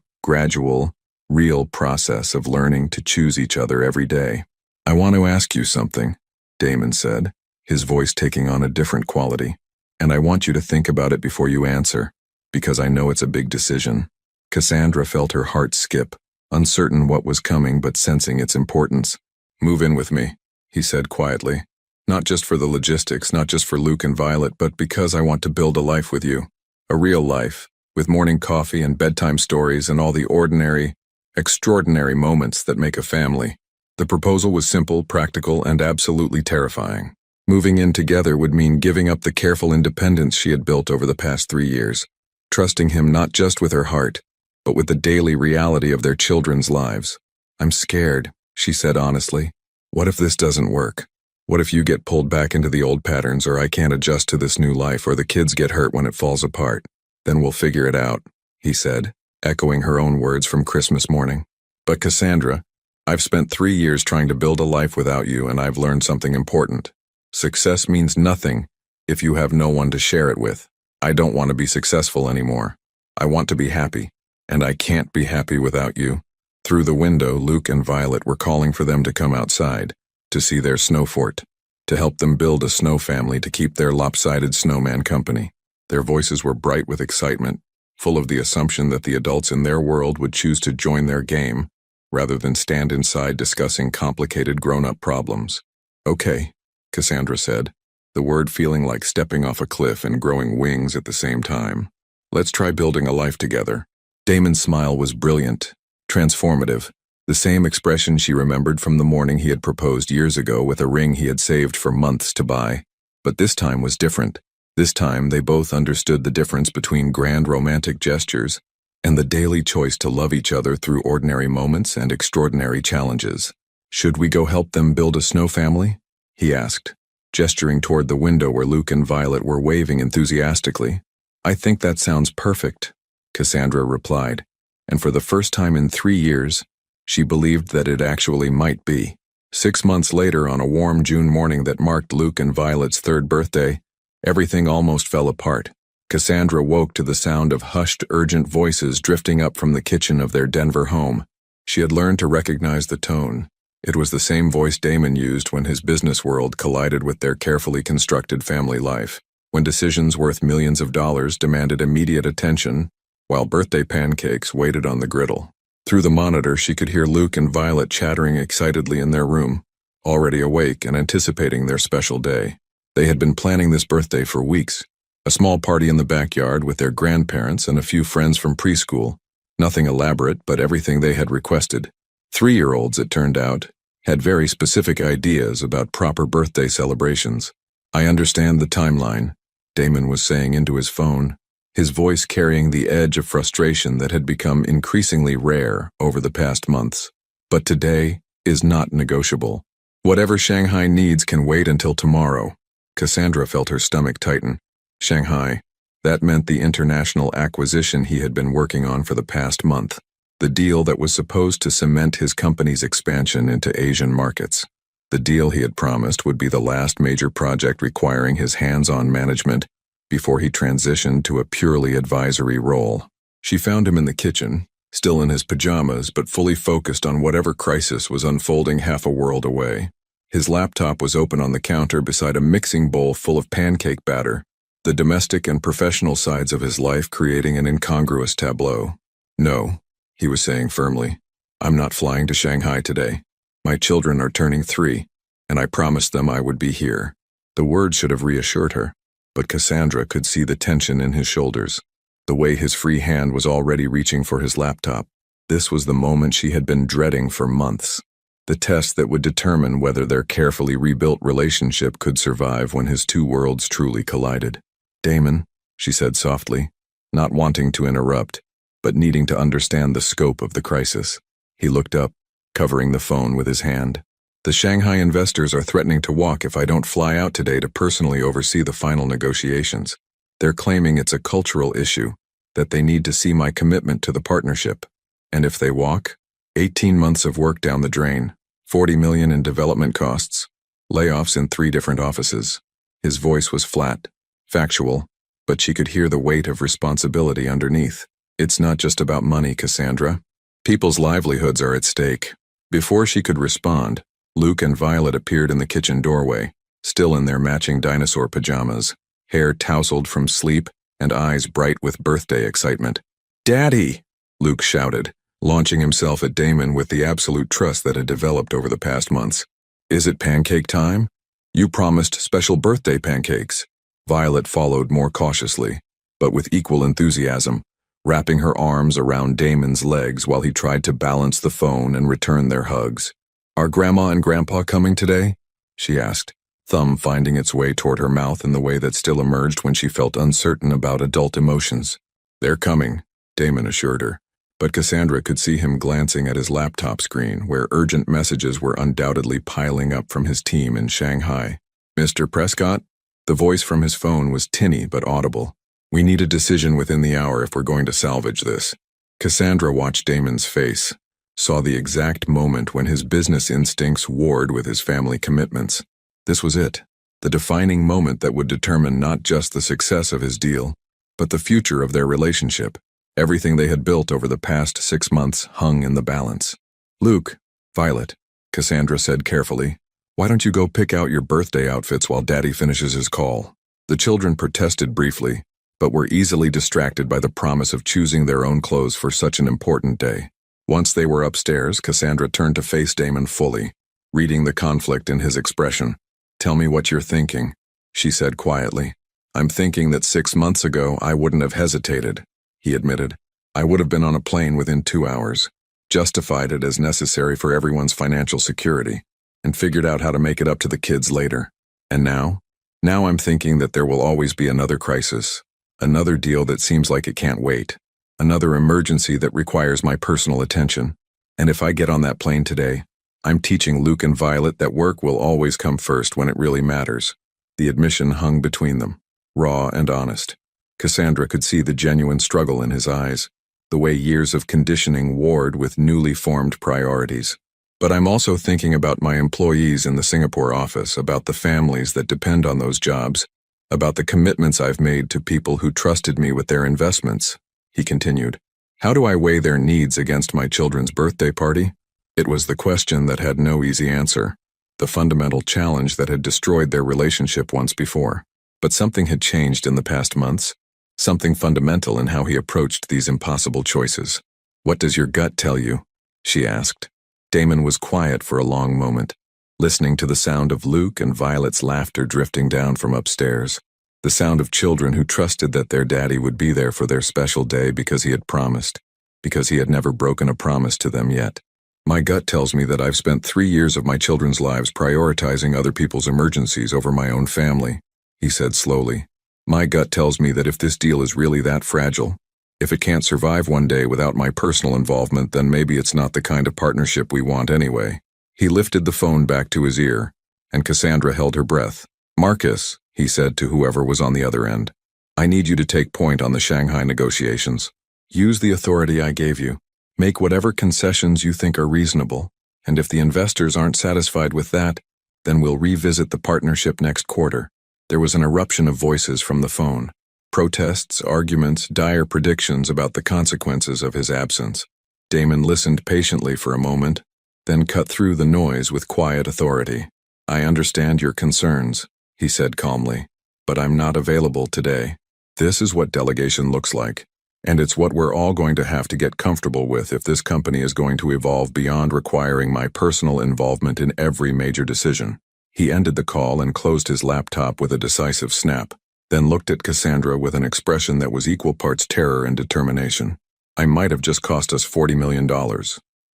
gradual, real process of learning to choose each other every day. "I want to ask you something," Damon said, his voice taking on a different quality. "And I want you to think about it before you answer, because I know it's a big decision." Cassandra felt her heart skip, uncertain what was coming but sensing its importance. "Move in with me," he said quietly. "Not just for the logistics, not just for Luke and Violet, but because I want to build a life with you. A real life, with morning coffee and bedtime stories and all the ordinary, extraordinary moments that make a family." The proposal was simple, practical, and absolutely terrifying. Moving in together would mean giving up the careful independence she had built over the past 3 years, trusting him not just with her heart, but with the daily reality of their children's lives. "I'm scared," she said honestly. "What if this doesn't work? What if you get pulled back into the old patterns, or I can't adjust to this new life, or the kids get hurt when it falls apart? Then we'll figure it out," he said, echoing her own words from Christmas morning. But Cassandra, I've spent 3 years trying to build a life without you, and I've learned something important. Success means nothing if you have no one to share it with. I don't want to be successful anymore. I want to be happy, and I can't be happy without you. Through the window, Luke and Violet were calling for them to come outside, to see their snow fort, to help them build a snow family to keep their lopsided snowman company. Their voices were bright with excitement, full of the assumption that the adults in their world would choose to join their game, rather than stand inside discussing complicated grown-up problems. "Okay," Cassandra said, the word feeling like stepping off a cliff and growing wings at the same time. "Let's try building a life together." Damon's smile was brilliant, transformative, the same expression she remembered from the morning he had proposed years ago with a ring he had saved for months to buy. But this time was different. This time they both understood the difference between grand romantic gestures and the daily choice to love each other through ordinary moments and extraordinary challenges. "Should we go help them build a snow family?" he asked, gesturing toward the window where Luke and Violet were waving enthusiastically. "I think that sounds perfect," Cassandra replied, and for the first time in 3 years, she believed that it actually might be. 6 months later, on a warm June morning that marked Luke and Violet's 3rd birthday, everything almost fell apart. Cassandra woke to the sound of hushed, urgent voices drifting up from the kitchen of their Denver home. She had learned to recognize the tone. It was the same voice Damon used when his business world collided with their carefully constructed family life, when decisions worth millions of dollars demanded immediate attention, while birthday pancakes waited on the griddle. Through the monitor, she could hear Luke and Violet chattering excitedly in their room, already awake and anticipating their special day. They had been planning this birthday for weeks. A small party in the backyard with their grandparents and a few friends from preschool. Nothing elaborate, but everything they had requested. 3-year-olds, it turned out, had very specific ideas about proper birthday celebrations. "I understand the timeline," Damon was saying into his phone, his voice carrying the edge of frustration that had become increasingly rare over the past months. "But today is not negotiable. Whatever Shanghai needs can wait until tomorrow." Cassandra felt her stomach tighten. Shanghai. That meant the international acquisition he had been working on for the past month. The deal that was supposed to cement his company's expansion into Asian markets. The deal he had promised would be the last major project requiring his hands-on management before he transitioned to a purely advisory role. She found him in the kitchen, still in his pajamas but fully focused on whatever crisis was unfolding half a world away. His laptop was open on the counter beside a mixing bowl full of pancake batter, the domestic and professional sides of his life creating an incongruous tableau. "No," he was saying firmly, "I'm not flying to Shanghai today. My children are turning 3, and I promised them I would be here." The words should have reassured her, but Cassandra could see the tension in his shoulders, the way his free hand was already reaching for his laptop. This was the moment she had been dreading for months, the test that would determine whether their carefully rebuilt relationship could survive when his two worlds truly collided. "Damon," she said softly, not wanting to interrupt, but needing to understand the scope of the crisis. He looked up, covering the phone with his hand. "The Shanghai investors are threatening to walk if I don't fly out today to personally oversee the final negotiations. They're claiming it's a cultural issue, that they need to see my commitment to the partnership. And if they walk, 18 months of work down the drain, 40 million in development costs, layoffs in 3 different offices." His voice was flat, factual, but she could hear the weight of responsibility underneath. "It's not just about money, Cassandra. People's livelihoods are at stake." Before she could respond, Luke and Violet appeared in the kitchen doorway, still in their matching dinosaur pajamas, hair tousled from sleep and eyes bright with birthday excitement. "Daddy!" Luke shouted, launching himself at Damon with the absolute trust that had developed over the past months. "Is it pancake time? You promised special birthday pancakes." Violet followed more cautiously, but with equal enthusiasm, wrapping her arms around Damon's legs while he tried to balance the phone and return their hugs. "Are Grandma and Grandpa coming today?" she asked, thumb finding its way toward her mouth in the way that still emerged when she felt uncertain about adult emotions. "They're coming," Damon assured her, but Cassandra could see him glancing at his laptop screen where urgent messages were undoubtedly piling up from his team in Shanghai. "Mr. Prescott?" The voice from his phone was tinny but audible. "We need a decision within the hour if we're going to salvage this." Cassandra watched Damon's face, saw the exact moment when his business instincts warred with his family commitments. This was it, the defining moment that would determine not just the success of his deal, but the future of their relationship. Everything they had built over the past 6 months hung in the balance. "Luke, Violet," Cassandra said carefully, "why don't you go pick out your birthday outfits while Daddy finishes his call?" The children protested briefly, but were easily distracted by the promise of choosing their own clothes for such an important day. Once they were upstairs, Cassandra turned to face Damon fully, reading the conflict in his expression. "Tell me what you're thinking," she said quietly. "I'm thinking that 6 months ago I wouldn't have hesitated," he admitted. "I would have been on a plane within 2 hours, justified it as necessary for everyone's financial security, and figured out how to make it up to the kids later. And now? Now I'm thinking that there will always be another crisis, another deal that seems like it can't wait, another emergency that requires my personal attention. And if I get on that plane today, I'm teaching Luke and Violet that work will always come first when it really matters." The admission hung between them, raw and honest. Cassandra could see the genuine struggle in his eyes, the way years of conditioning warred with newly formed priorities. "But I'm also thinking about my employees in the Singapore office, about the families that depend on those jobs, about the commitments I've made to people who trusted me with their investments," he continued. "How do I weigh their needs against my children's birthday party?" It was the question that had no easy answer, the fundamental challenge that had destroyed their relationship once before. But something had changed in the past months, something fundamental in how he approached these impossible choices. "What does your gut tell you?" she asked. Damon was quiet for a long moment, listening to the sound of Luke and Violet's laughter drifting down from upstairs, the sound of children who trusted that their daddy would be there for their special day because he had promised, because he had never broken a promise to them yet. "My gut tells me that I've spent 3 years of my children's lives prioritizing other people's emergencies over my own family," he said slowly. "My gut tells me that if this deal is really that fragile, if it can't survive one day without my personal involvement, then maybe it's not the kind of partnership we want anyway." He lifted the phone back to his ear, and Cassandra held her breath. "Marcus," he said to whoever was on the other end, "I need you to take point on the Shanghai negotiations. Use the authority I gave you. Make whatever concessions you think are reasonable, and if the investors aren't satisfied with that, then we'll revisit the partnership next quarter." There was an eruption of voices from the phone. Protests, arguments, dire predictions about the consequences of his absence. Damon listened patiently for a moment, then cut through the noise with quiet authority. "I understand your concerns," he said calmly, "but I'm not available today. This is what delegation looks like, and it's what we're all going to have to get comfortable with if this company is going to evolve beyond requiring my personal involvement in every major decision." He ended the call and closed his laptop with a decisive snap, then looked at Cassandra with an expression that was equal parts terror and determination. "I might have just cost us $40 million,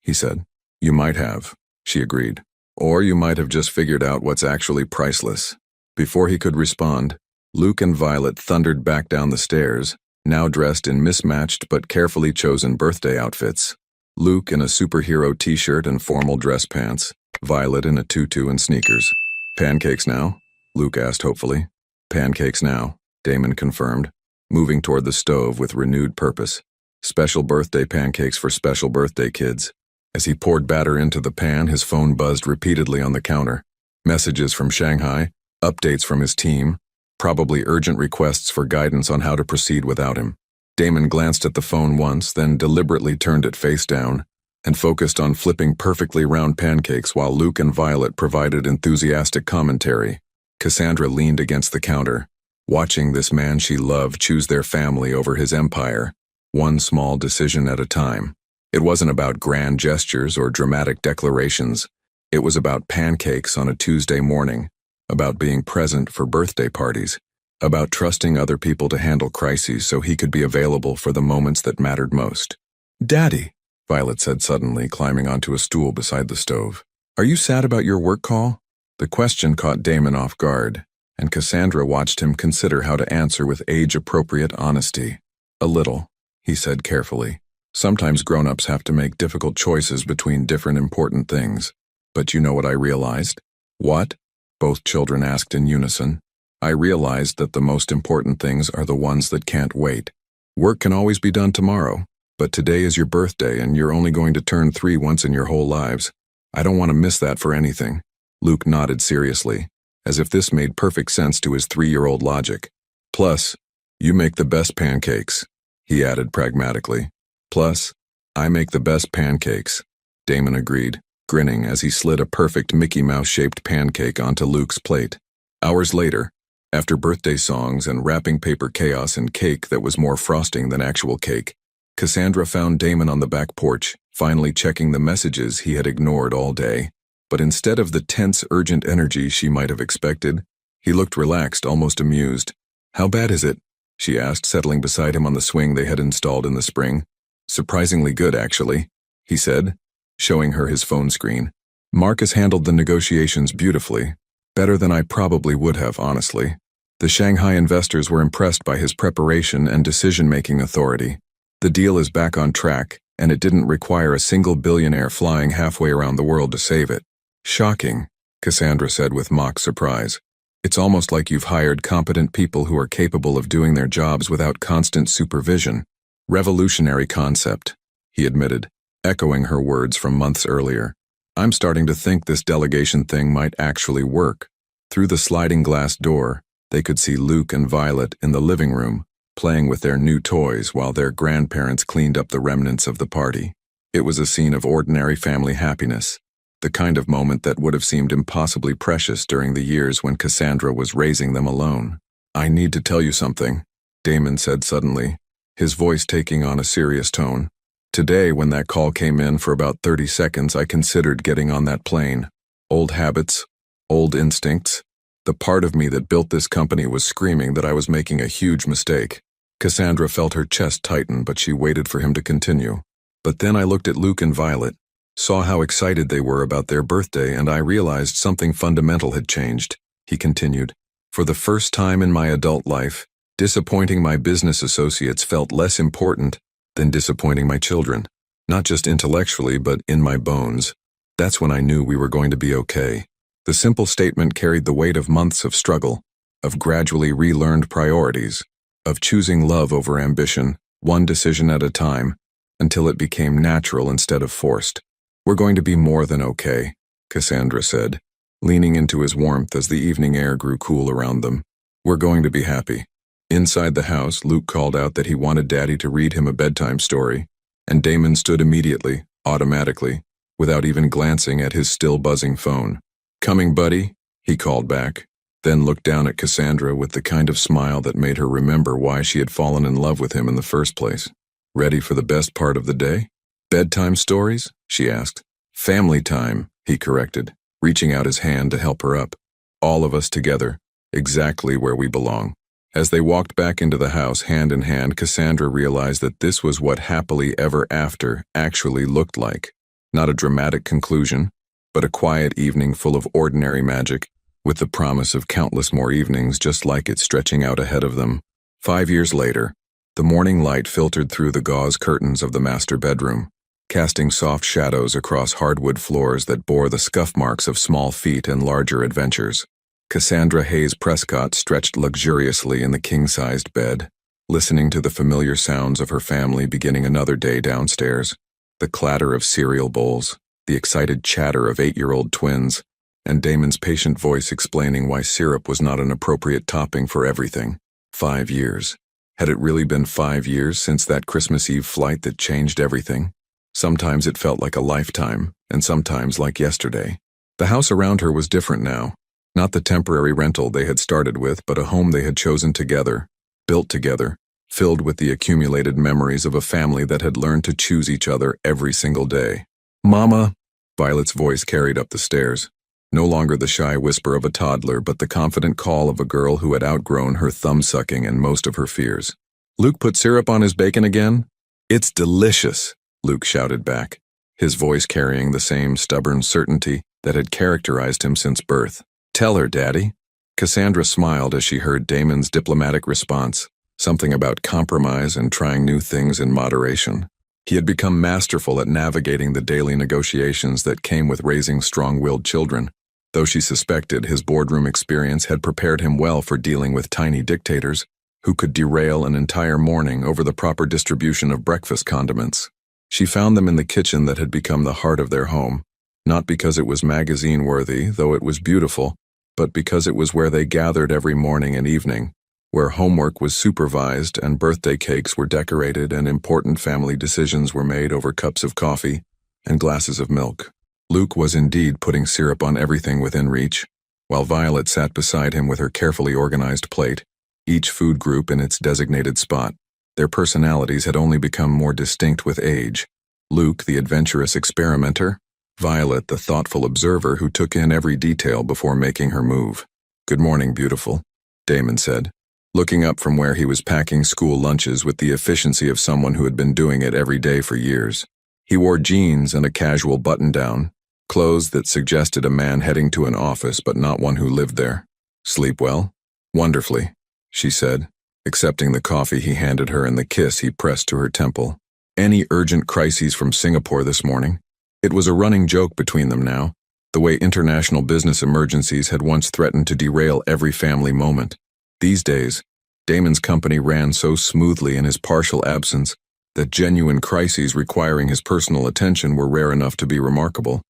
he said. "You might have," she agreed. "Or you might have just figured out what's actually priceless." Before he could respond, Luke and Violet thundered back down the stairs, now dressed in mismatched but carefully chosen birthday outfits. Luke in a superhero t-shirt and formal dress pants, Violet in a tutu and sneakers. "Pancakes now?" Luke asked hopefully. "Pancakes now," Damon confirmed, moving toward the stove with renewed purpose. Special birthday pancakes for special birthday kids. As he poured batter into the pan, his phone buzzed repeatedly on the counter. Messages from Shanghai, updates from his team, probably urgent requests for guidance on how to proceed without him. Damon glanced at the phone once, then deliberately turned it face down, and focused on flipping perfectly round pancakes while Luke and Violet provided enthusiastic commentary. Cassandra leaned against the counter, watching this man she loved choose their family over his empire, one small decision at a time. It wasn't about grand gestures or dramatic declarations. It was about pancakes on a Tuesday morning, about being present for birthday parties, about trusting other people to handle crises so he could be available for the moments that mattered most. "Daddy," Violet said suddenly, climbing onto a stool beside the stove. "Are you sad about your work call?" The question caught Damon off guard, and Cassandra watched him consider how to answer with age-appropriate honesty. "A little," he said carefully. "Sometimes grown-ups have to make difficult choices between different important things. But you know what I realized?" "What?" both children asked in unison. "I realized that the most important things are the ones that can't wait. Work can always be done tomorrow, But today is your birthday and you're only going to turn 3 once in your whole lives. I don't want to miss that for anything." Luke nodded seriously, as if this made perfect sense to his 3-year-old logic. "Plus, you make the best pancakes," he added pragmatically. "Plus, I make the best pancakes," Damon agreed, grinning as he slid a perfect Mickey Mouse-shaped pancake onto Luke's plate. Hours later, after birthday songs and wrapping paper chaos and cake that was more frosting than actual cake, Cassandra found Damon on the back porch, finally checking the messages he had ignored all day. But instead of the tense, urgent energy she might have expected, he looked relaxed, almost amused. "How bad is it?" she asked, settling beside him on the swing they had installed in the spring. "Surprisingly good, actually," he said, showing her his phone screen. "Marcus handled the negotiations beautifully. Better than I probably would have, honestly. The Shanghai investors were impressed by his preparation and decision-making authority. The deal is back on track, and it didn't require a single billionaire flying halfway around the world to save it." "Shocking," Cassandra said with mock surprise. "It's almost like you've hired competent people who are capable of doing their jobs without constant supervision." "Revolutionary concept," he admitted, echoing her words from months earlier. "I'm starting to think this delegation thing might actually work." Through the sliding glass door, they could see Luke and Violet in the living room, playing with their new toys while their grandparents cleaned up the remnants of the party. It was a scene of ordinary family happiness, the kind of moment that would have seemed impossibly precious during the years when Cassandra was raising them alone. "I need to tell you something," Damon said suddenly, his voice taking on a serious tone. "Today, when that call came in for about 30 seconds, I considered getting on that plane. Old habits, old instincts. The part of me that built this company was screaming that I was making a huge mistake." Cassandra felt her chest tighten, but she waited for him to continue. "But then I looked at Luke and Violet, saw how excited they were about their birthday, and I realized something fundamental had changed," he continued. "For the first time in my adult life, disappointing my business associates felt less important than disappointing my children. Not just intellectually, but in my bones. That's when I knew we were going to be okay." The simple statement carried the weight of months of struggle, of gradually relearned priorities, of choosing love over ambition, one decision at a time, until it became natural instead of forced. "We're going to be more than okay," Cassandra said, leaning into his warmth as the evening air grew cool around them. "We're going to be happy." Inside the house, Luke called out that he wanted Daddy to read him a bedtime story, and Damon stood immediately, automatically, without even glancing at his still buzzing phone. "Coming, buddy?" he called back, then looked down at Cassandra with the kind of smile that made her remember why she had fallen in love with him in the first place. "Ready for the best part of the day?" "Bedtime stories?" she asked. "Family time," he corrected, reaching out his hand to help her up. "All of us together, exactly where we belong." As they walked back into the house hand in hand, Cassandra realized that this was what happily ever after actually looked like. Not a dramatic conclusion, but a quiet evening full of ordinary magic, with the promise of countless more evenings just like it stretching out ahead of them. 5 years later, the morning light filtered through the gauze curtains of the master bedroom, casting soft shadows across hardwood floors that bore the scuff marks of small feet and larger adventures. Cassandra Hayes Prescott stretched luxuriously in the king-sized bed, listening to the familiar sounds of her family beginning another day downstairs. The clatter of cereal bowls, the excited chatter of 8-year-old twins, and Damon's patient voice explaining why syrup was not an appropriate topping for everything. 5 years. Had it really been 5 years since that Christmas Eve flight that changed everything? Sometimes it felt like a lifetime, and sometimes like yesterday. The house around her was different now. Not the temporary rental they had started with, but a home they had chosen together, built together, filled with the accumulated memories of a family that had learned to choose each other every single day. "Mama," Violet's voice carried up the stairs. No longer the shy whisper of a toddler, but the confident call of a girl who had outgrown her thumb-sucking and most of her fears. "Luke put syrup on his bacon again?" "It's delicious," Luke shouted back, his voice carrying the same stubborn certainty that had characterized him since birth. "Tell her, Daddy." Cassandra smiled as she heard Damon's diplomatic response, something about compromise and trying new things in moderation. He had become masterful at navigating the daily negotiations that came with raising strong-willed children, though she suspected his boardroom experience had prepared him well for dealing with tiny dictators. who could derail an entire morning over the proper distribution of breakfast condiments. She found them in the kitchen that had become the heart of their home, not because it was magazine-worthy, though it was beautiful, but because it was where they gathered every morning and evening, where homework was supervised and birthday cakes were decorated and important family decisions were made over cups of coffee and glasses of milk. Luke was indeed putting syrup on everything within reach, while Violet sat beside him with her carefully organized plate, each food group in its designated spot. Their personalities had only become more distinct with age. Luke, the adventurous experimenter, Violet, the thoughtful observer who took in every detail before making her move. "Good morning, beautiful," Damon said, looking up from where he was packing school lunches with the efficiency of someone who had been doing it every day for years. He wore jeans and a casual button-down, clothes that suggested a man heading to an office but not one who lived there. "Sleep well?" "Wonderfully," she said, accepting the coffee he handed her and the kiss he pressed to her temple. "Any urgent crises from Singapore this morning?" It was a running joke between them now, the way international business emergencies had once threatened to derail every family moment. These days, Damon's company ran so smoothly in his partial absence that genuine crises requiring his personal attention were rare enough to be remarkable.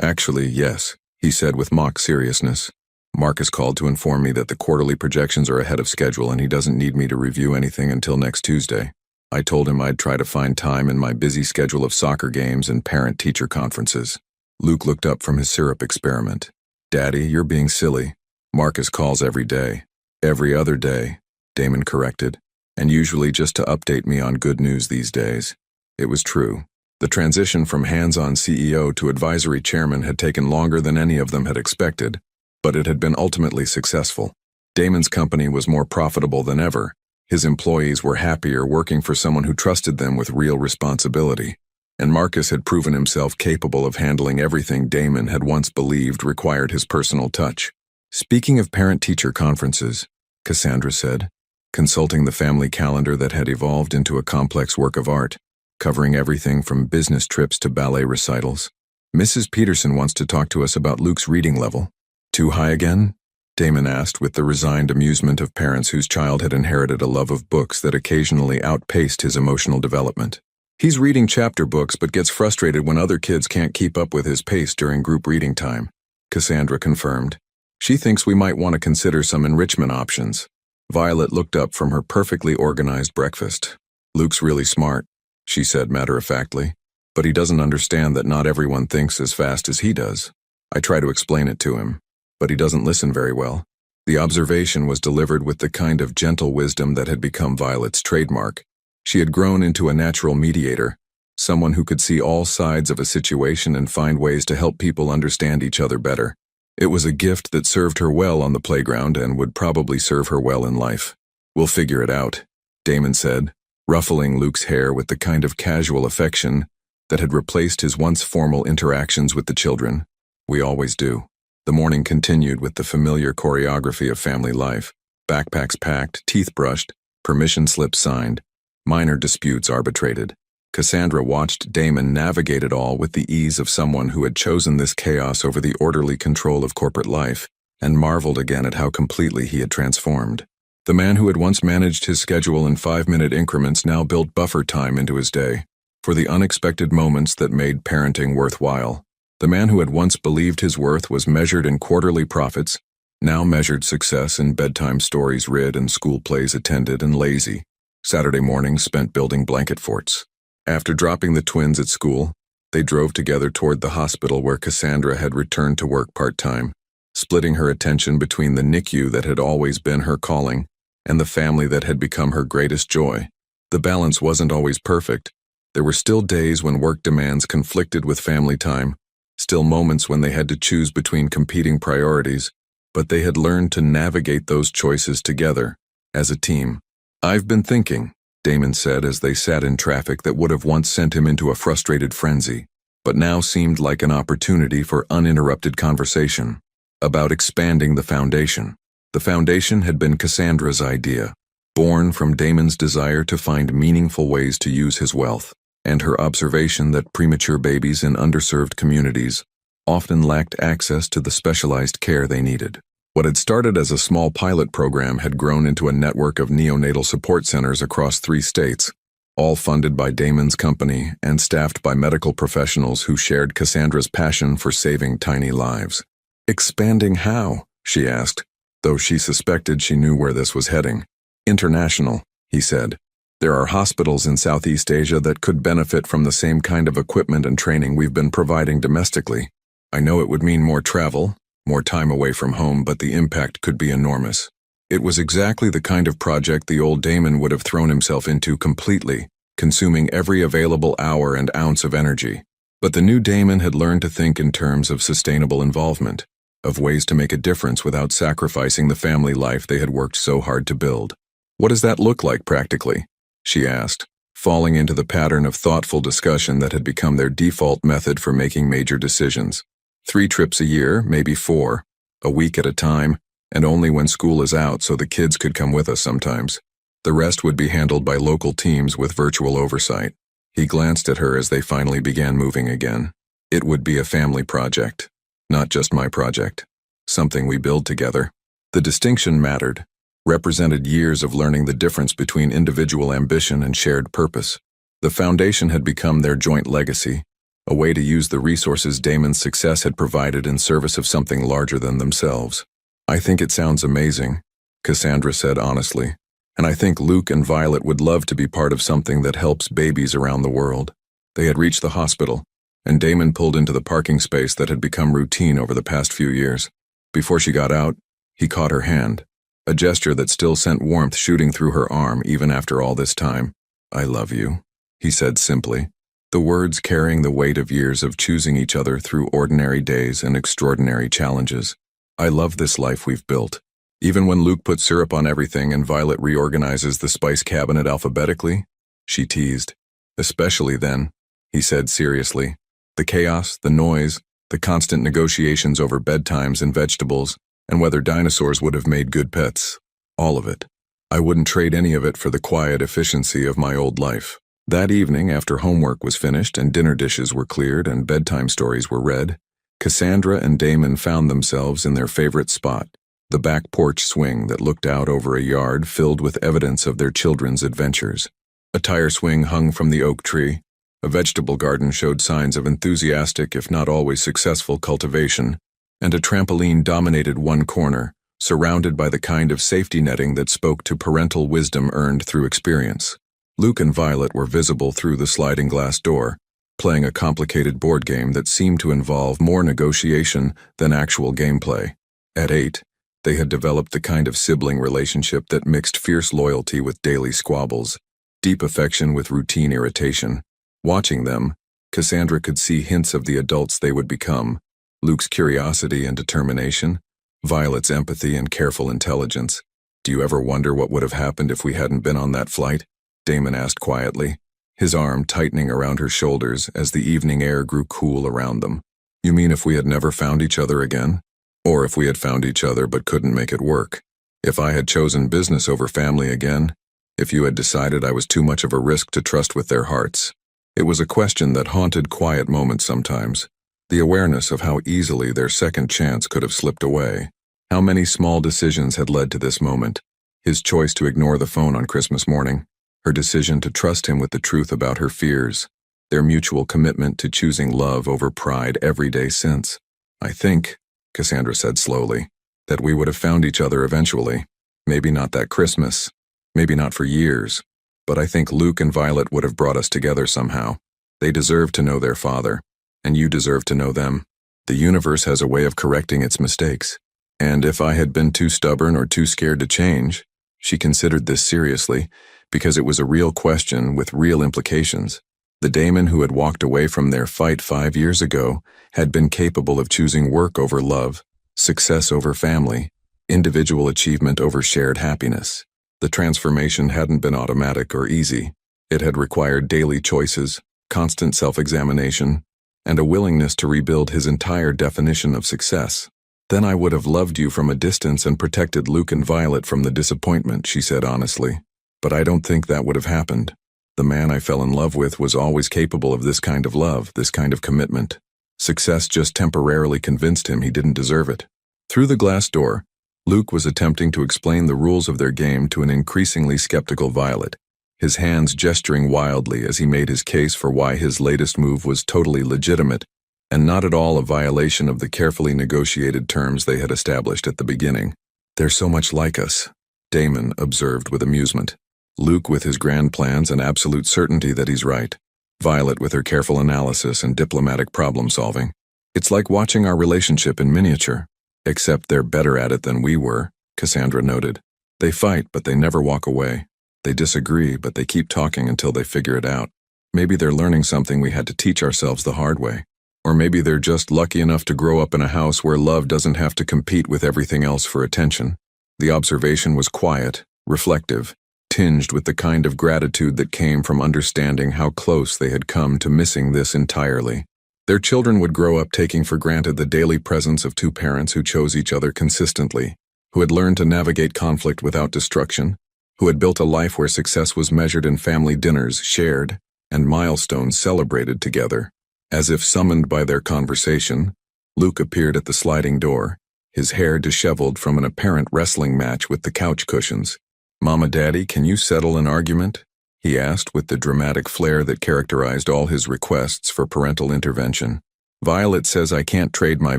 "Actually, yes," he said with mock seriousness. "Marcus called to inform me that the quarterly projections are ahead of schedule and he doesn't need me to review anything until next Tuesday. I told him I'd try to find time in my busy schedule of soccer games and parent-teacher conferences." Luke looked up from his syrup experiment. "Daddy, you're being silly. Marcus calls every day." "Every other day," Damon corrected, "and usually just to update me on good news these days." It was true. The transition from hands-on CEO to advisory chairman had taken longer than any of them had expected, but it had been ultimately successful. Damon's company was more profitable than ever. His employees were happier working for someone who trusted them with real responsibility, and Marcus had proven himself capable of handling everything Damon had once believed required his personal touch. "Speaking of parent-teacher conferences," Cassandra said, consulting the family calendar that had evolved into a complex work of art, covering everything from business trips to ballet recitals. "Mrs. Peterson wants to talk to us about Luke's reading level." "Too high again?" Damon asked with the resigned amusement of parents whose child had inherited a love of books that occasionally outpaced his emotional development. "He's reading chapter books but gets frustrated when other kids can't keep up with his pace during group reading time," Cassandra confirmed. "She thinks we might want to consider some enrichment options." Violet looked up from her perfectly organized breakfast. "Luke's really smart," she said matter-of-factly, "but he doesn't understand that not everyone thinks as fast as he does. I try to explain it to him, but he doesn't listen very well." The observation was delivered with the kind of gentle wisdom that had become Violet's trademark. She had grown into a natural mediator, someone who could see all sides of a situation and find ways to help people understand each other better. It was a gift that served her well on the playground and would probably serve her well in life. "We'll figure it out," Damon said, ruffling Luke's hair with the kind of casual affection that had replaced his once formal interactions with the children. "We always do." The morning continued with the familiar choreography of family life. Backpacks packed, teeth brushed, permission slips signed, minor disputes arbitrated. Cassandra watched Damon navigate it all with the ease of someone who had chosen this chaos over the orderly control of corporate life, and marveled again at how completely he had transformed. The man who had once managed his schedule in 5-minute increments now built buffer time into his day, for the unexpected moments that made parenting worthwhile. The man who had once believed his worth was measured in quarterly profits, now measured success in bedtime stories read and school plays attended and lazy. Saturday mornings spent building blanket forts. After dropping the twins at school, they drove together toward the hospital where Cassandra had returned to work part-time, splitting her attention between the NICU that had always been her calling and the family that had become her greatest joy. The balance wasn't always perfect. There were still days when work demands conflicted with family time, still moments when they had to choose between competing priorities, but they had learned to navigate those choices together, as a team. "I've been thinking," Damon said as they sat in traffic that would have once sent him into a frustrated frenzy, but now seemed like an opportunity for uninterrupted conversation, about expanding the foundation. The foundation had been Cassandra's idea, born from Damon's desire to find meaningful ways to use his wealth, and her observation that premature babies in underserved communities often lacked access to the specialized care they needed. What had started as a small pilot program had grown into a network of neonatal support centers across 3 states, all funded by Damon's company and staffed by medical professionals who shared Cassandra's passion for saving tiny lives. Expanding how? She asked, though she suspected she knew where this was heading. International, he said. There are hospitals in Southeast Asia that could benefit from the same kind of equipment and training we've been providing domestically. I know it would mean more travel, more time away from home, but the impact could be enormous. It was exactly the kind of project the old Damon would have thrown himself into completely, consuming every available hour and ounce of energy. But the new Damon had learned to think in terms of sustainable involvement, of ways to make a difference without sacrificing the family life they had worked so hard to build. What does that look like practically? She asked, falling into the pattern of thoughtful discussion that had become their default method for making major decisions. 3 trips a year, maybe 4, a week at a time, and only when school is out so the kids could come with us sometimes. The rest would be handled by local teams with virtual oversight. He glanced at her as they finally began moving again. It would be a family project, not just my project. Something we build together. The distinction mattered, represented years of learning the difference between individual ambition and shared purpose. The foundation had become their joint legacy, a way to use the resources Damon's success had provided in service of something larger than themselves. I think it sounds amazing, Cassandra said honestly, and I think Luke and Violet would love to be part of something that helps babies around the world. They had reached the hospital, and Damon pulled into the parking space that had become routine over the past few years. Before she got out, he caught her hand, a gesture that still sent warmth shooting through her arm even after all this time. I love you, he said simply, the words carrying the weight of years of choosing each other through ordinary days and extraordinary challenges. I love this life we've built. Even when Luke puts syrup on everything and Violet reorganizes the spice cabinet alphabetically, she teased. Especially then, he said seriously. The chaos, the noise, the constant negotiations over bedtimes and vegetables, and whether dinosaurs would have made good pets. All of it. I wouldn't trade any of it for the quiet efficiency of my old life. That evening, after homework was finished and dinner dishes were cleared and bedtime stories were read, Cassandra and Damon found themselves in their favorite spot, the back porch swing that looked out over a yard filled with evidence of their children's adventures. A tire swing hung from the oak tree. A vegetable garden showed signs of enthusiastic, if not always successful, cultivation, and a trampoline dominated one corner, surrounded by the kind of safety netting that spoke to parental wisdom earned through experience. Luke and Violet were visible through the sliding glass door, playing a complicated board game that seemed to involve more negotiation than actual gameplay. At 8, they had developed the kind of sibling relationship that mixed fierce loyalty with daily squabbles, deep affection with routine irritation. Watching them, Cassandra could see hints of the adults they would become, Luke's curiosity and determination, Violet's empathy and careful intelligence. Do you ever wonder what would have happened if we hadn't been on that flight? Damon asked quietly, his arm tightening around her shoulders as the evening air grew cool around them. You mean if we had never found each other again? Or if we had found each other but couldn't make it work? If I had chosen business over family again? If you had decided I was too much of a risk to trust with their hearts? It was a question that haunted quiet moments sometimes. The awareness of how easily their second chance could have slipped away. How many small decisions had led to this moment? His choice to ignore the phone on Christmas morning, her decision to trust him with the truth about her fears, their mutual commitment to choosing love over pride every day since. I think, Cassandra said slowly, that we would have found each other eventually. Maybe not that Christmas, maybe not for years, but I think Luke and Violet would have brought us together somehow. They deserve to know their father, and you deserve to know them. The universe has a way of correcting its mistakes. And if I had been too stubborn or too scared to change, she considered this seriously, because it was a real question with real implications. The Damon who had walked away from their fight 5 years ago had been capable of choosing work over love, success over family, individual achievement over shared happiness. The transformation hadn't been automatic or easy. It had required daily choices, constant self-examination, and a willingness to rebuild his entire definition of success. Then I would have loved you from a distance and protected Luke and Violet from the disappointment, she said honestly. But I don't think that would have happened. The man I fell in love with was always capable of this kind of love, this kind of commitment. Success just temporarily convinced him he didn't deserve it. Through the glass door, Luke was attempting to explain the rules of their game to an increasingly skeptical Violet, his hands gesturing wildly as he made his case for why his latest move was totally legitimate and not at all a violation of the carefully negotiated terms they had established at the beginning. "They're so much like us," Damon observed with amusement. Luke with his grand plans and absolute certainty that he's right. Violet with her careful analysis and diplomatic problem-solving. "It's like watching our relationship in miniature. Except they're better at it than we were," Cassandra noted. "They fight, but they never walk away. They disagree, but they keep talking until they figure it out. Maybe they're learning something we had to teach ourselves the hard way. Or maybe they're just lucky enough to grow up in a house where love doesn't have to compete with everything else for attention." The observation was quiet, reflective, tinged with the kind of gratitude that came from understanding how close they had come to missing this entirely. Their children would grow up taking for granted the daily presence of two parents who chose each other consistently, who had learned to navigate conflict without destruction, who had built a life where success was measured in family dinners shared and milestones celebrated together. As if summoned by their conversation, Luke appeared at the sliding door, his hair disheveled from an apparent wrestling match with the couch cushions. "Mama, Daddy, can you settle an argument?" he asked with the dramatic flair that characterized all his requests for parental intervention. "Violet says I can't trade my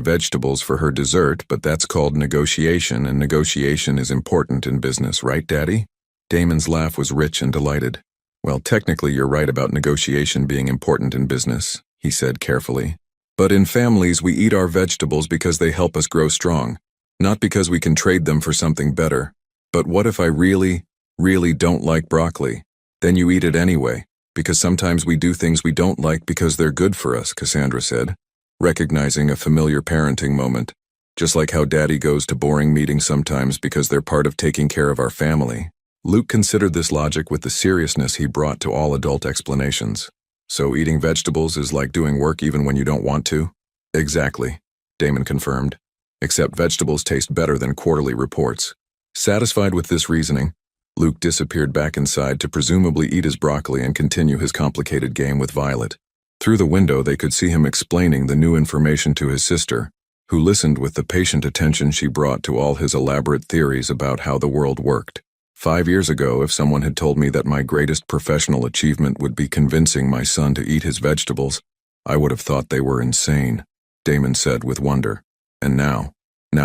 vegetables for her dessert, but that's called negotiation, and negotiation is important in business, right, Daddy?" Damon's laugh was rich and delighted. "Well, technically you're right about negotiation being important in business," he said carefully. "But in families we eat our vegetables because they help us grow strong, not because we can trade them for something better. But what if I really, really don't like broccoli? Then you eat it anyway, because sometimes we do things we don't like because they're good for us," Cassandra said, recognizing a familiar parenting moment. "Just like how Daddy goes to boring meetings sometimes because they're part of taking care of our family." Luke considered this logic with the seriousness he brought to all adult explanations. "So eating vegetables is like doing work even when you don't want to?" "Exactly," Damon confirmed. "Except vegetables taste better than quarterly reports." Satisfied with this reasoning, Luke disappeared back inside to presumably eat his broccoli and continue his complicated game with Violet. Through the window they could see him explaining the new information to his sister, who listened with the patient attention she brought to all his elaborate theories about how the world worked. "5 years ago, if someone had told me that my greatest professional achievement would be convincing my son to eat his vegetables, I would have thought they were insane," Damon said with wonder. "And now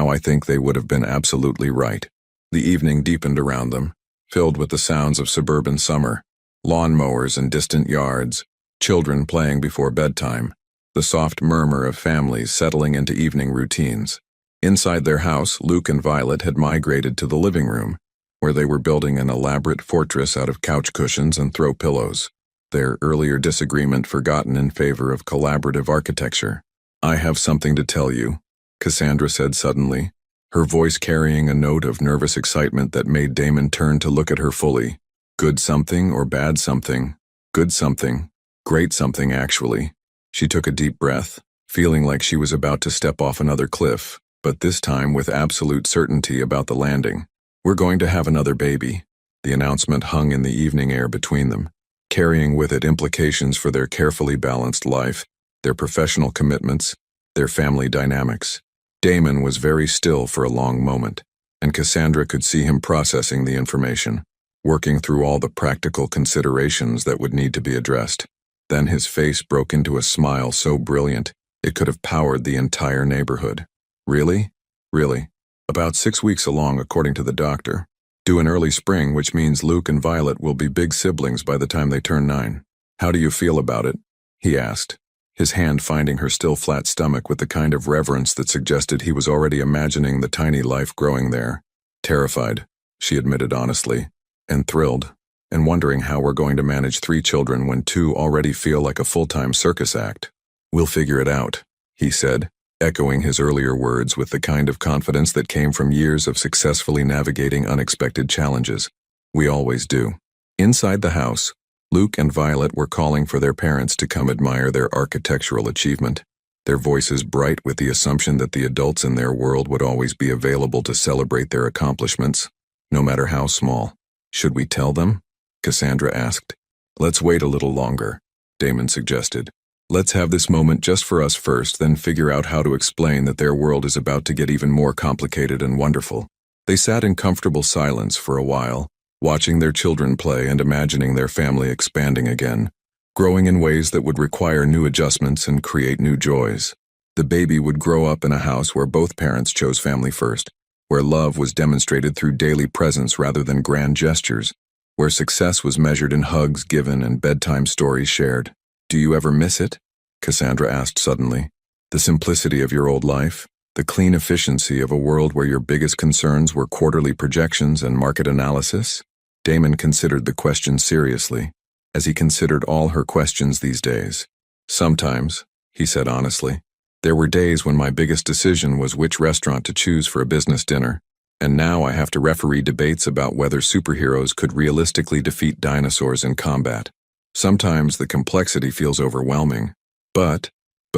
I think they would have been absolutely right." The evening deepened around them, filled with the sounds of suburban summer, lawn mowers in distant yards, children playing before bedtime, the soft murmur of families settling into evening routines. Inside their house, Luke and Violet had migrated to the living room, where they were building an elaborate fortress out of couch cushions and throw pillows, their earlier disagreement forgotten in favor of collaborative architecture. "I have something to tell you," Cassandra said suddenly, her voice carrying a note of nervous excitement that made Damon turn to look at her fully. "Good something or bad something?" "Good something. Great something, actually." She took a deep breath, feeling like she was about to step off another cliff, but this time with absolute certainty about the landing. "We're going to have another baby." The announcement hung in the evening air between them, carrying with it implications for their carefully balanced life, their professional commitments, their family dynamics. Damon was very still for a long moment, and Cassandra could see him processing the information, working through all the practical considerations that would need to be addressed. Then his face broke into a smile so brilliant it could have powered the entire neighborhood. "Really? Really? About 6 weeks along, according to the doctor. Due in early spring, which means Luke and Violet will be big siblings by the time they turn 9. How do you feel about it?" he asked, his hand finding her still flat stomach with the kind of reverence that suggested he was already imagining the tiny life growing there. "Terrified," she admitted honestly, "and thrilled, and wondering how we're going to manage 3 children when 2 already feel like a full-time circus act." "We'll figure it out," he said, echoing his earlier words with the kind of confidence that came from years of successfully navigating unexpected challenges. "We always do." Inside the house, Luke and Violet were calling for their parents to come admire their architectural achievement, their voices bright with the assumption that the adults in their world would always be available to celebrate their accomplishments, no matter how small. "Should we tell them?" Cassandra asked. "Let's wait a little longer," Damon suggested. "Let's have this moment just for us first, then figure out how to explain that their world is about to get even more complicated and wonderful." They sat in comfortable silence for a while, watching their children play and imagining their family expanding again, growing in ways that would require new adjustments and create new joys. The baby would grow up in a house where both parents chose family first, where love was demonstrated through daily presence rather than grand gestures, where success was measured in hugs given and bedtime stories shared. "Do you ever miss it?" Cassandra asked suddenly. "The simplicity of your old life? The clean efficiency of a world where your biggest concerns were quarterly projections and market analysis?" Damon considered the question seriously, as he considered all her questions these days. "Sometimes," he said honestly. "There were days when my biggest decision was which restaurant to choose for a business dinner, and now I have to referee debates about whether superheroes could realistically defeat dinosaurs in combat. Sometimes the complexity feels overwhelming. But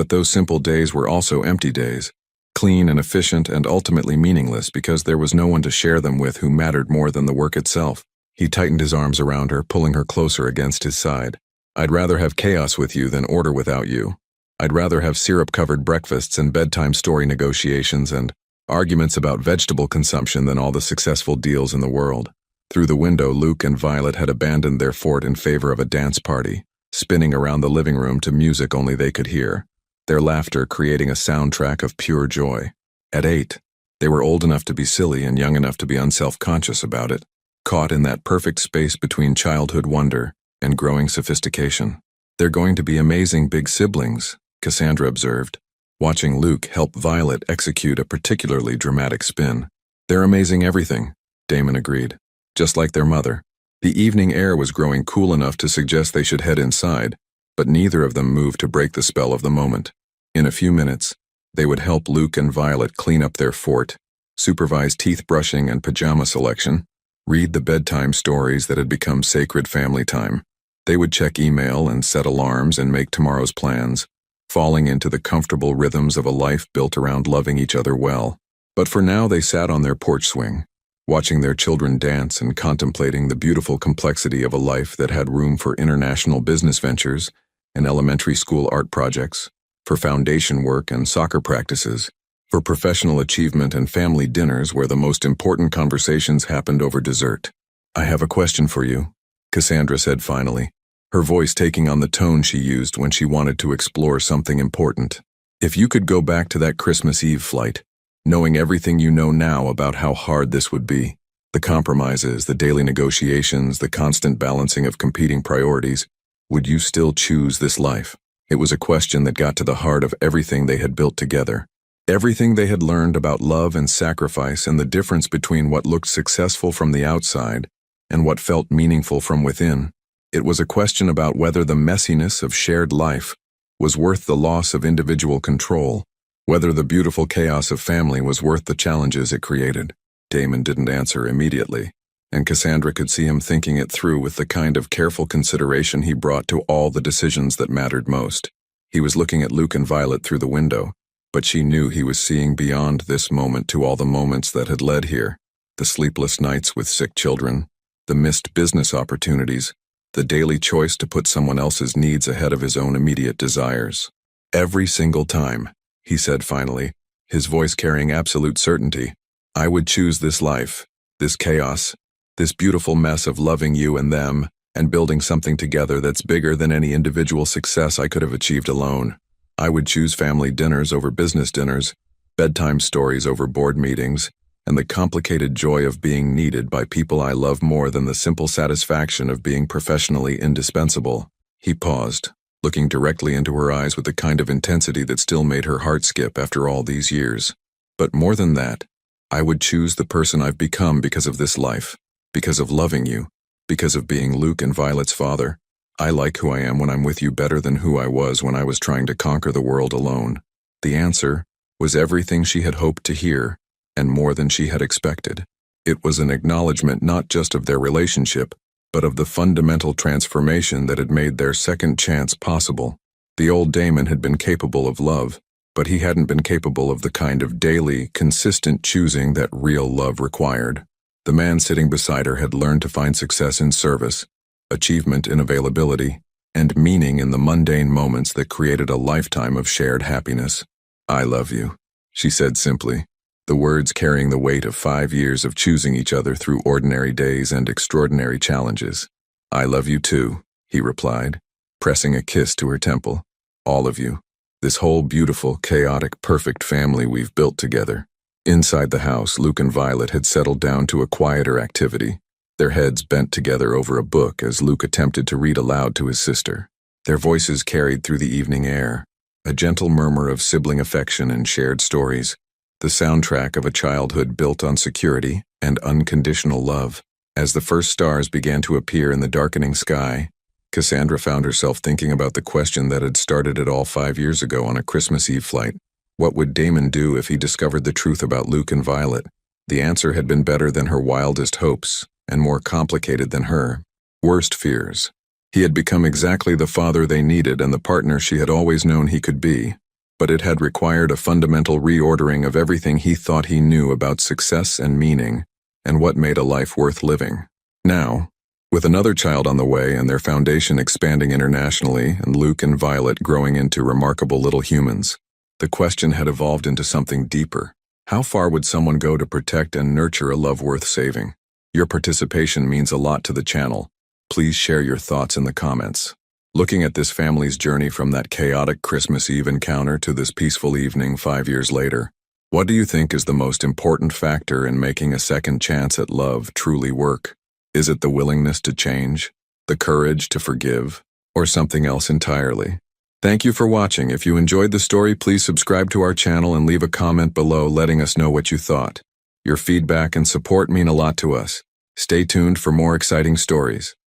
those simple days were also empty days, clean and efficient and ultimately meaningless because there was no one to share them with who mattered more than the work itself." He tightened his arms around her, pulling her closer against his side. "I'd rather have chaos with you than order without you. I'd rather have syrup-covered breakfasts and bedtime story negotiations and arguments about vegetable consumption than all the successful deals in the world." Through the window, Luke and Violet had abandoned their fort in favor of a dance party, spinning around the living room to music only they could hear, their laughter creating a soundtrack of pure joy. At 8, they were old enough to be silly and young enough to be unself-conscious about it, caught in that perfect space between childhood wonder and growing sophistication. "They're going to be amazing big siblings," Cassandra observed, watching Luke help Violet execute a particularly dramatic spin. "They're amazing everything," Damon agreed, "just like their mother." The evening air was growing cool enough to suggest they should head inside, but neither of them moved to break the spell of the moment. In a few minutes, they would help Luke and Violet clean up their fort, supervise teeth brushing and pajama selection, read the bedtime stories that had become sacred family time. They would check email and set alarms and make tomorrow's plans, falling into the comfortable rhythms of a life built around loving each other well. But for now they sat on their porch swing, watching their children dance and contemplating the beautiful complexity of a life that had room for international business ventures and elementary school art projects, for foundation work and soccer practices, for professional achievement and family dinners where the most important conversations happened over dessert. "I have a question for you," Cassandra said finally, her voice taking on the tone she used when she wanted to explore something important. "If you could go back to that Christmas Eve flight, knowing everything you know now about how hard this would be, the compromises, the daily negotiations, the constant balancing of competing priorities, would you still choose this life?" It was a question that got to the heart of everything they had built together. Everything they had learned about love and sacrifice and the difference between what looked successful from the outside and what felt meaningful from within. It was a question about whether the messiness of shared life was worth the loss of individual control, whether the beautiful chaos of family was worth the challenges it created. Damon didn't answer immediately, and Cassandra could see him thinking it through with the kind of careful consideration he brought to all the decisions that mattered most. He was looking at Luke and Violet through the window, but she knew he was seeing beyond this moment to all the moments that had led here, the sleepless nights with sick children, the missed business opportunities, the daily choice to put someone else's needs ahead of his own immediate desires. "Every single time," he said finally, his voice carrying absolute certainty, "I would choose this life, this chaos, this beautiful mess of loving you and them, and building something together that's bigger than any individual success I could have achieved alone. I would choose family dinners over business dinners, bedtime stories over board meetings, and the complicated joy of being needed by people I love more than the simple satisfaction of being professionally indispensable." He paused, looking directly into her eyes with the kind of intensity that still made her heart skip after all these years. "But more than that, I would choose the person I've become because of this life, because of loving you, because of being Luke and Violet's father. I like who I am when I'm with you better than who I was when I was trying to conquer the world alone." The answer was everything she had hoped to hear, and more than she had expected. It was an acknowledgement not just of their relationship, but of the fundamental transformation that had made their second chance possible. The old Damon had been capable of love, but he hadn't been capable of the kind of daily, consistent choosing that real love required. The man sitting beside her had learned to find success in service, achievement in availability, and meaning in the mundane moments that created a lifetime of shared happiness. "I love you," she said simply, the words carrying the weight of 5 years of choosing each other through ordinary days and extraordinary challenges. "I love you too," he replied, pressing a kiss to her temple. "All of you. This whole beautiful, chaotic, perfect family we've built together." Inside the house, Luke and Violet had settled down to a quieter activity, their heads bent together over a book as Luke attempted to read aloud to his sister. Their voices carried through the evening air, a gentle murmur of sibling affection and shared stories, the soundtrack of a childhood built on security and unconditional love. As the first stars began to appear in the darkening sky, Cassandra found herself thinking about the question that had started it all 5 years ago on a Christmas Eve flight. What would Damon do if he discovered the truth about Luke and Violet? The answer had been better than her wildest hopes, and more complicated than her worst fears. He had become exactly the father they needed and the partner she had always known he could be, but it had required a fundamental reordering of everything he thought he knew about success and meaning, and what made a life worth living. Now, with another child on the way and their foundation expanding internationally and Luke and Violet growing into remarkable little humans, the question had evolved into something deeper. How far would someone go to protect and nurture a love worth saving? Your participation means a lot to the channel. Please share your thoughts in the comments. Looking at this family's journey from that chaotic Christmas Eve encounter to this peaceful evening 5 years later, what do you think is the most important factor in making a second chance at love truly work? Is it the willingness to change, the courage to forgive, or something else entirely? Thank you for watching. If you enjoyed the story, please subscribe to our channel and leave a comment below letting us know what you thought. Your feedback and support mean a lot to us. Stay tuned for more exciting stories.